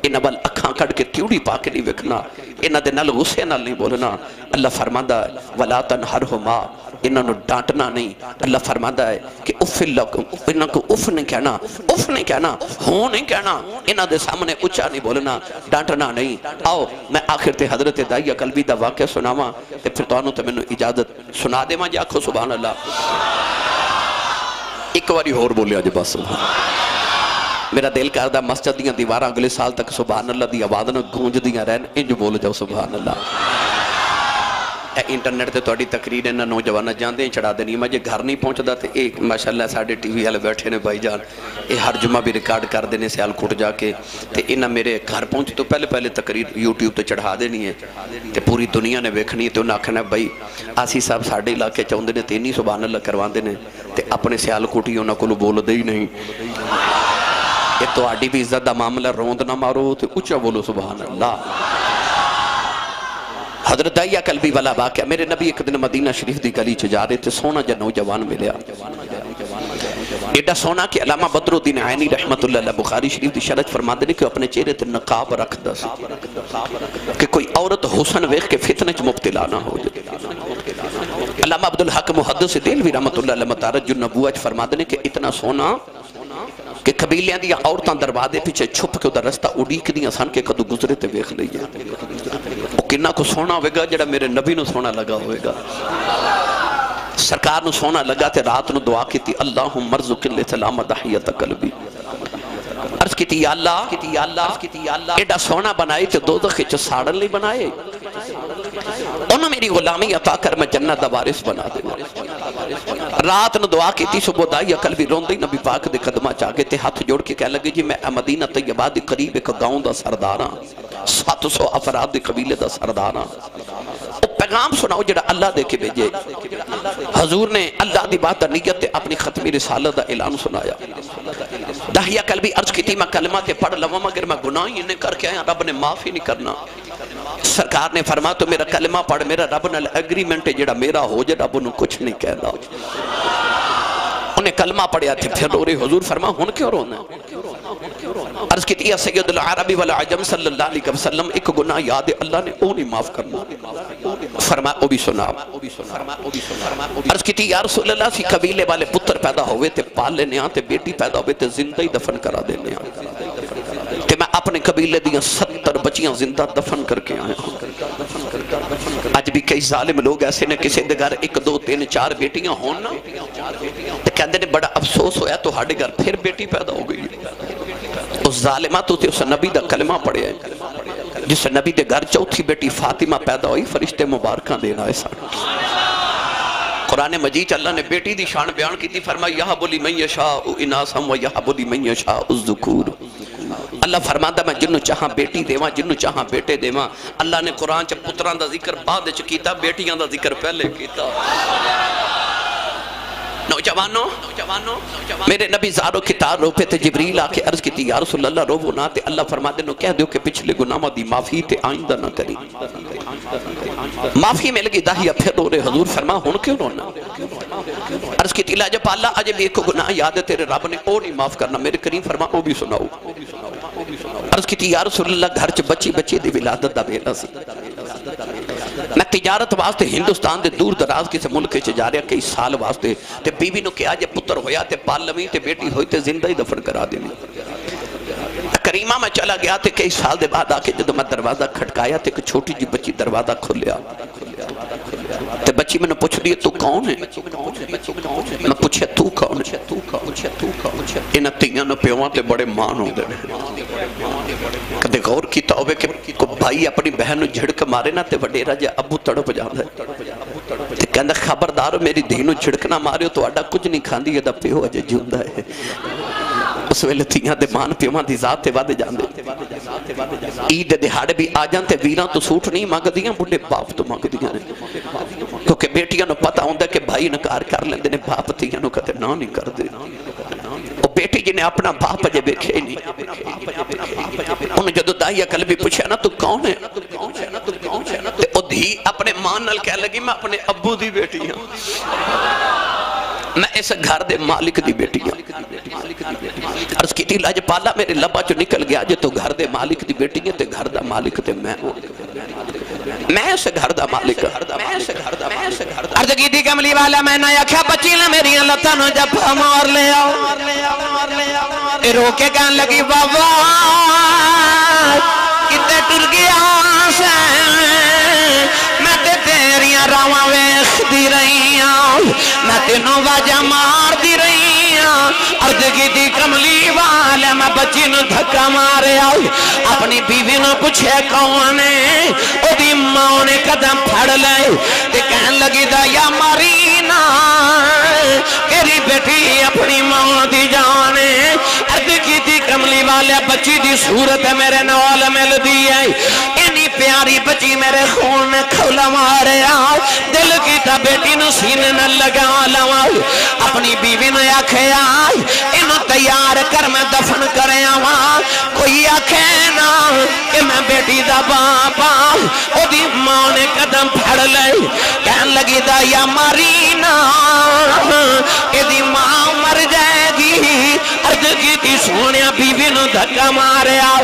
انہاں بل اکھاں کڑ کے تیوڑی پا کے نہیں وکھنا، انہاں دے نال غصے نال نہیں بولنا۔ اللہ فرماتا ہے وَلَا تَنْهَرْهُمَا، انہاں نو ڈانٹنا نہیں۔ اللہ فرماتا ہے کہ اُفٍ لَكُمْ، انہاں کو اف نہیں کہنا، اف نہیں کہنا، ہوں نہیں کہنا، انہاں دے سامنے اچھا نہیں بولنا، ڈانٹنا نہیں۔ آؤ میں آخر تے حضرت داعیہ قلبی دا واقعہ سناواں تے پھر تانوں تے مینوں اجازت سنا دے ماں جی، آکھو سبحان اللہ۔ ایک واری ہور بولیا جی بس۔ میرا دل کردہ مسجد دیاں دیواراں اگلے سال تک سبحان اللہ دی آواز نہ گونج دیاں رہن، انج بول جاؤ سبحان اللہ۔ اے انٹرنیٹ تے تہاڈی تقریر انہاں نوجواناں جاندے چڑھا دینی، میں جے گھر نہیں پہنچدا تے ایک ماشاءاللہ ساڈے ٹی وی والے بیٹھے نے بھائی جان، اے ہر جمعہ بھی ریکارڈ کر دینے سیالکوٹ جا کے تے انہاں میرے گھر پہنچ تو پہلے تقریر یوٹیوب تے چڑھا دینی ہے تے پوری دنیا نے ویکھنی ہے تے انہاں آکھنا بھائی آسی صاحب ساڈے علاقے چاہندے نے تے نہیں سبحان اللہ کرواندے نے تے اپنے سیالکوٹی انہاں کولوں بولدے ہی نہیں۔ یہ تو آڈی بھی عزت دا معاملہ روند نہ مارو تے اچھا بولو سبحان اللہ۔ حضرت داعیہ قلبی والا واقعہ، میرے نبی ایک دن مدینہ شریف دی گلی چ جا رہے تھے، سونا جا نوجوان ملیا، ایڈا سونا کہ علامہ بدر الدین عینی رحمت اللہ علیہ بخاری شریف دی شرح فرما دے کہ اپنے چہرے تے نقاب رکھ دا سی کہ کوئی عورت حسن ویکھ کے فتنے چ مبتلا نہ ہو جائے۔ علامہ عبدالحق محدث دہلوی رحمت اللہ علیہ متارج النبوہ فرما دے کہ اتنا سونا کہ قبیلیاں دیا عورتاں دروازے پیچھے چھپ کے ادھر رستہ اڑیک دیاں سن کے کدو گزرے تے ویکھ لئی جاتے۔ وہ کنہ کو سونا ہوئے گا جڑا میرے نبی نو سونا لگا ہوئے گا، سرکار نو سونا لگا تے رات نو دعا کی تھی اللہم ارزق الاسلام تحیت قلبی، عرض کی تھی یا اللہ ایڈا سونا بنائے تے دوزخ چ ساڑن لی بنائے، انہوں میری غلامی عطا کر میں جنت دا وارث بنا دے۔ رات نو دعا کی تھی، صبح داعیہ قلبی روندی نبی پاک دے قدمہ چاہے تے ہاتھ جوڑ کے کہہ لگے جی میں مدینہ طیبہ دی قریب ایک گاؤں دا سرداراں، 700 افراد دی قبیلے دا سرداراں، پیغام سناؤ جڑا اللہ دے کے بھیجے۔ حضور نے اللہ دی بات نیت تے اپنی ختمی رسالت دا اعلان سنایا۔ داعیہ قلبی عرض کی تھی میں کلمہ تے پڑھ لواں مگر میں گناہی انہیں کر کے آیا، رب نے معافی نہیں کرنا۔ سرکار نے فرمایا تو میرا کلمہ پڑھ، میرا رب نال ایگریمنٹ ہے جڑا میرا ہو جائے، رب انہوں کچھ نہیں کہہ دا۔ انہیں کلمہ پڑھیا تھے پھر رو رہے، حضور فرمایا ہن کیوں رونا ہے؟ عرض کی تھی سید العربی والعجم صلی اللہ علیہ وسلم ایک گناہ یاد ہے اللہ نے او نہیں معاف کرنا، فرمایا او بھی سنا۔ عرض کی تھی یا رسول اللہ سی قبیلے والے پتر پیدا ہوئے تے پال لینے آن تے بیٹی پیدا ہوئے تے زندہ ہی دفن کرا دینے آن تے میں اپنے قبیلے دیاں 70 بچیاں زندہ دفن کر کے آیا ہوں۔ آج بھی کئی ظالم لوگ ایسے نے کسی دے گھر 1 2 3 4 بیٹیاں ہوں نا تے کہندے نے بڑا افسوس ہویا تو ہاڑے گھر پھر بیٹی پیدا ہو گئی۔ اس ظالمہ تو اس نبی دا کلمہ پڑھے ہیں، جس نبی دے گھر چوتھی بیٹی فاطمہ پیدا ہوئی، فرشتے مبارکاں دینا ایسا۔ قرآن مجید اللہ نے بیٹی دی شان بیان کی تھی، فرمایا یہب لمن یشاء اناسا و یہب لمن یشاء الذکور۔ اللہ فرماتا میں جنوں چاہاں بیٹی دیواں، جنوں چاہاں بیٹے دیواں۔ اللہ نے قرآن چ پتراں دا ذکر بعد وچ کیتا، بیٹیاں دا ذکر پہلے کیتا۔ نوجوانوں میرے نبی زارو کتار رو پہ تے جبریل آ کے عرض کی تھی یا رسول اللہ رو نہ تے اللہ فرما دے نو کہہ دیو کہ پچھلے گناہوں دی معافی تے آئندہ نہ کری معافی مل گئی داہیہ پھر رو رہے حضور فرما ہون کیوں رونا عرض کی تھی لاجب اللہ آج بھی ایک گناہ یاد ہے تیرے رب نے او نہیں معاف کرنا میرے کریم فرما او بھی سناؤ عرض کی تھی یا رسول اللہ گھر چ بچی دی ولادت دا ویلا سی میں تجارت واسطے ہندوستان دے دور دراز کسی ملک چ جا رہا کئی سال واسطے تے بیوی نو کہا جے پتر ہویا تے پال لویں تے بیٹی ہوئی تے زندہ ہی دفن کرا دینی کریمہ میں چلا گیا تے کئی سال دے بعد آکے جدو میں دروازہ کھٹکایا تے ایک چھوٹی جی بچی دروازہ کھولیا تے بچی میں نے پوچھ لیا تو کون ہے میں پوچھے تو کون ہے انہ تیاں نو پیوان تے بڑے مان ہوں دے کدے غور کی توبے کہ کو بھائی اپنی بہن نو جھڑک مارے نا تے وڈیرا جے ابو تڑپ جاندہ ہے تے کہندہ خبردار میری دینو جھڑکنا مارے تو آڈا کچھ نہیں کھاندی ہے دا پیو اجے جوندہ ہے اس ویلے تیاں دے مان پیوان دی ذات تے وادے جاندے عید دہاڑے بھی آ جانتے ویران تو سوٹ نہیں مانگ دیاں بڑے باپ تو مانگ دیاں کیونکہ بیٹیاں نو پتہ ہوندہ کہ بھائی نکار کر لیندے نے باپ تیاں نو کہتے نا نہیں کر دے وہ بیٹی جنہیں اپنا باپ جے بیکھے نہیں انہوں جدو دائیہ قلبی پوچھا نا تو کون ہے تے او دھی اپنے مان نال کہہ لگی میں اپنے ابو دی بیٹی ہوں میں اس گھر دے مالک دی بیٹی ہوں عرض کی تھی لاج پالا میرے لبا جو نکل گیا جے تو گھر دے مالک دی بیٹی ہے تے گھر دا مالک تے میں ہوں میں اس گھر دا مالک عرض کی تھی کملی والا میں نہ یکھا بچی لے میری اللہ نو جب مار لے آؤ رو کے کہن لگی بابا کتے ٹر گیا سے میں تے تیریاں راواں ویخ دی رہی ہوں میں تینوں واجہ مار دی رہی ہوں عرض کی تھی کملی والے میں بچی نو دھکا مارے آؤ اپنی بیوی نو پوچھے کون ہے او دی ماں نے قدم پھڑ لے تے کہن لگی دا یا مارینا کیری بیٹی اپنی ماں دی جانے عرض کی تھی کملی والے بچی دی صورت میرے نوال مل دی ہے اینی پیاری بچی میرے خون میں کھولا مارے آؤ دل کی تا بیٹی نو سینے نہ لگا لواؤ اپنی بیوی نے آکھے آئی انہوں تیار کر میں دفن کرے آواں کوئی آکھے نا کہ میں بیٹی دا باپا او دی ماں نے قدم پھڑ لے کہن لگی دا یا مارینا کہ دی ماں مر جائے گی عرض کی تھی سونیا بیوی نو دھکا مارے آؤ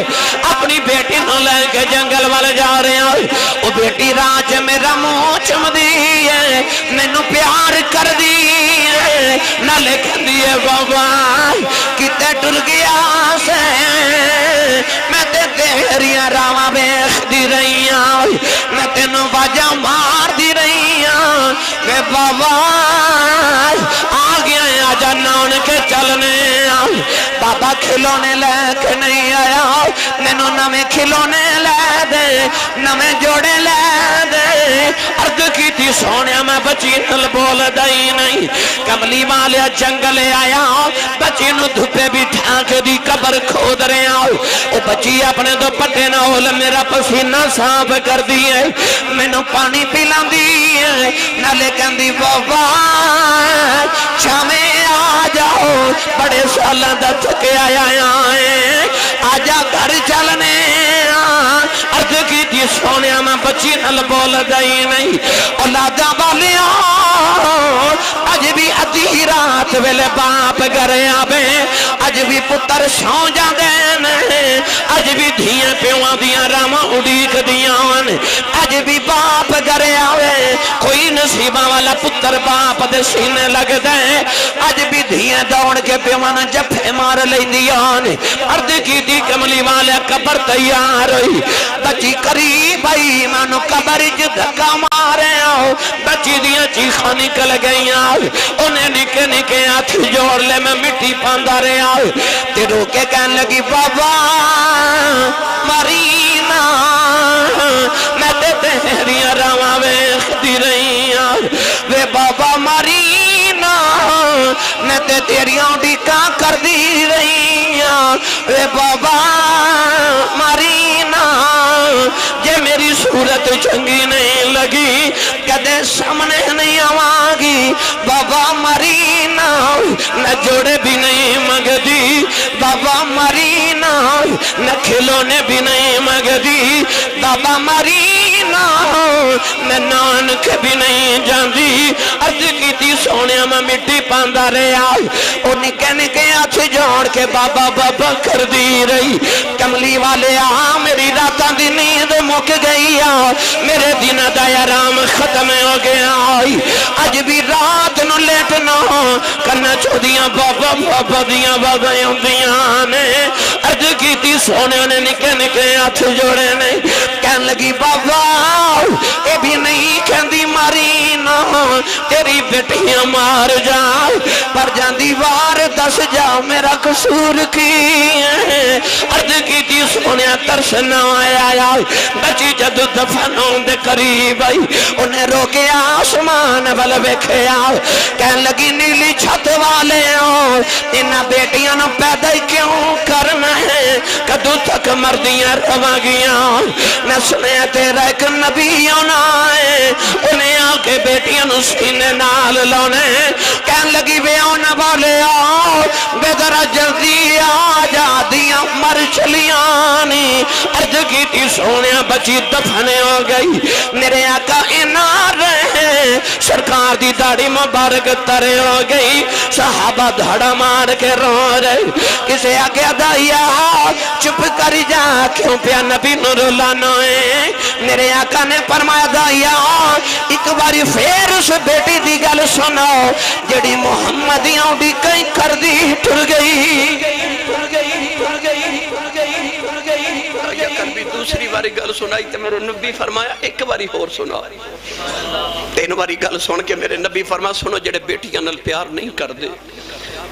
اپنی بیٹی نو لے کے جنگل والے جا رہے آؤ او بیٹی راج میرا منہ چم دی ہے میں نو پیار کر دی ہے نہ لکھ دیئے بابا کتے ٹر گیا سے میں تے تیریاں راواں بیخ دی رہی ہوں میں تینوں باجہ مار دی رہی ہوں کہ بابا آ گیا ہے آجا نان کے چلنے بابا کھلونے لے کے نہیں آیا مینوں نویں کھلونے لے دے نویں جوڑے لے دے عرض کی تھی سونیا میں بچی نل بول دائی نہیں کملی والے جنگل آیا بچی نو دھپے بھی ٹھانک دی قبر کھود رہے آؤ او بچی اپنے دو پٹے نہ ہول میرا پسینہ صاف کر دیئے مینوں پانی پیلان دیئے نہ لے کندی بابا چھامیں آ جاؤ بڑے سالہ دا تھکے آیا آئے آجا گھر چلنے عرض کی تھی سونیا میں بچی نل بول دائی نہیں اولادہ والیا اج بھی ادھی رات ویلے باپ گھرے آبے اج بھی پتر سو جاندین اج بھی دھیاں پیوان دیاں راما اڑیک دیاں اج بھی باپ گھرے آوے کوئی نصیبہ والا پتر باپ دے سینے لگ دے اج بھی دھیاں دوڑ کے پیوان جفے مار لئی دیاں عرض کی تھی کملی والے قبر تیار ہوئی بچی قریب آئی مانو قبر دھکا مارے آؤ بچی دیاں چیخاں نکل گئیاں انہیں نکے نکے ہاتھ جوڑ لے میں مٹی پاندہ رہے آؤ تے رو کے کہن لگی بابا مارینا میں تے تیریاں راواں ویخ دی رہی ہوں وے بابا مارینا میں تے تیریاں ڈیکاں کر دی رہی ہوں وے بابا مارینا جے میری صورت چنگی نہیں لگی کدے سامنے نہیں آواں گی بابا مارینا نہ جوڑے بھی نہیں منگدی بابا مرینا نہ کھلونے بھی نہیں منگدی بابا مرینا میں نانک بھی نہیں جاندی عرض کی تھی سونے میں مٹی پاندہ رہا انہیں کہنے کے ہاتھ جوڑ کے بابا بابا کر دی رہی کملی والے میری راتاں دی نیند مک گئی میرے دن دا آرام ختم ہو گیا اج بھی رات نو لیٹنا کرنا چودیاں بابا بابا دیاں بابا ہوندیاں نے عرض کی تھی سونے نے نکے نکے ہاتھ جوڑے نے کہن لگی بابا اے بھی نہیں کہندی ماری نا تیری بیٹیاں مار جا پر جاندی وار دس جا میرا قصور کی عرض کی تھی سونے ترس نہ آیا بچی جدو دفنوں دے قریب آئی انہیں روکے آسمان بل بیکھے کہن لگی نیلی چھت والے انہاں بیٹیاں نو پیدا کیوں کرنا ہے کدو تک مردیاں رواں گیاں میں سنے تیرا ایک نبی آنا ہے انہیں آکے بیٹیاں نو سینے نال لونے کہن لگی بے آنا والے بے ذرا جلدی آجا دیاں مر چلیانی عرض کی تھی سونیا بچی دفنے ہو گئی میرے آقا انار رہے سرکار دی داڑی مبارک ترے ہو گئی صحابہ دھڑا مار کے رو رہے کسے آگے دائیا چپ کر جا کیوں پیا نبی نور لانوئے میرے آقا نے فرمایا دائیا ایک باری پھر اس بیٹی دی گل سنو جڑی محمدیاں بھی کہیں کر دی ٹر گئی دوسری باری گل سنائی تے میرے نبی فرمایا ایک باری اور سنا تین باری گل سن کے میرے نبی فرمایا سنو جڑے بیٹیاں نال پیار نہیں کر دے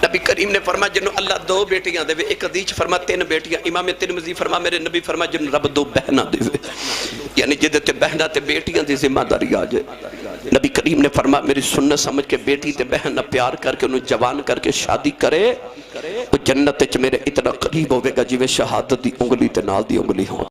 نبی کریم نے فرمایا جنہوں اللہ دو بیٹیاں دے ایک حدیث فرمایا تین بیٹیاں امام ترمذی فرمایا میرے نبی فرمایا جنہوں رب دو بہنہ دے یعنی جدے تے بہنہ تے بیٹیاں دی ذمہ داری آ جائے نبی کریم نے فرمایا میری سنت سمجھ کے بیٹی تے بہن نہ پیار کر کے انہوں جوان کر کے شادی کرے وہ جنت چ میرے اتنا قریب ہوئے گا جی میں شہادت دی انگلی تے نال دی انگلی ہوں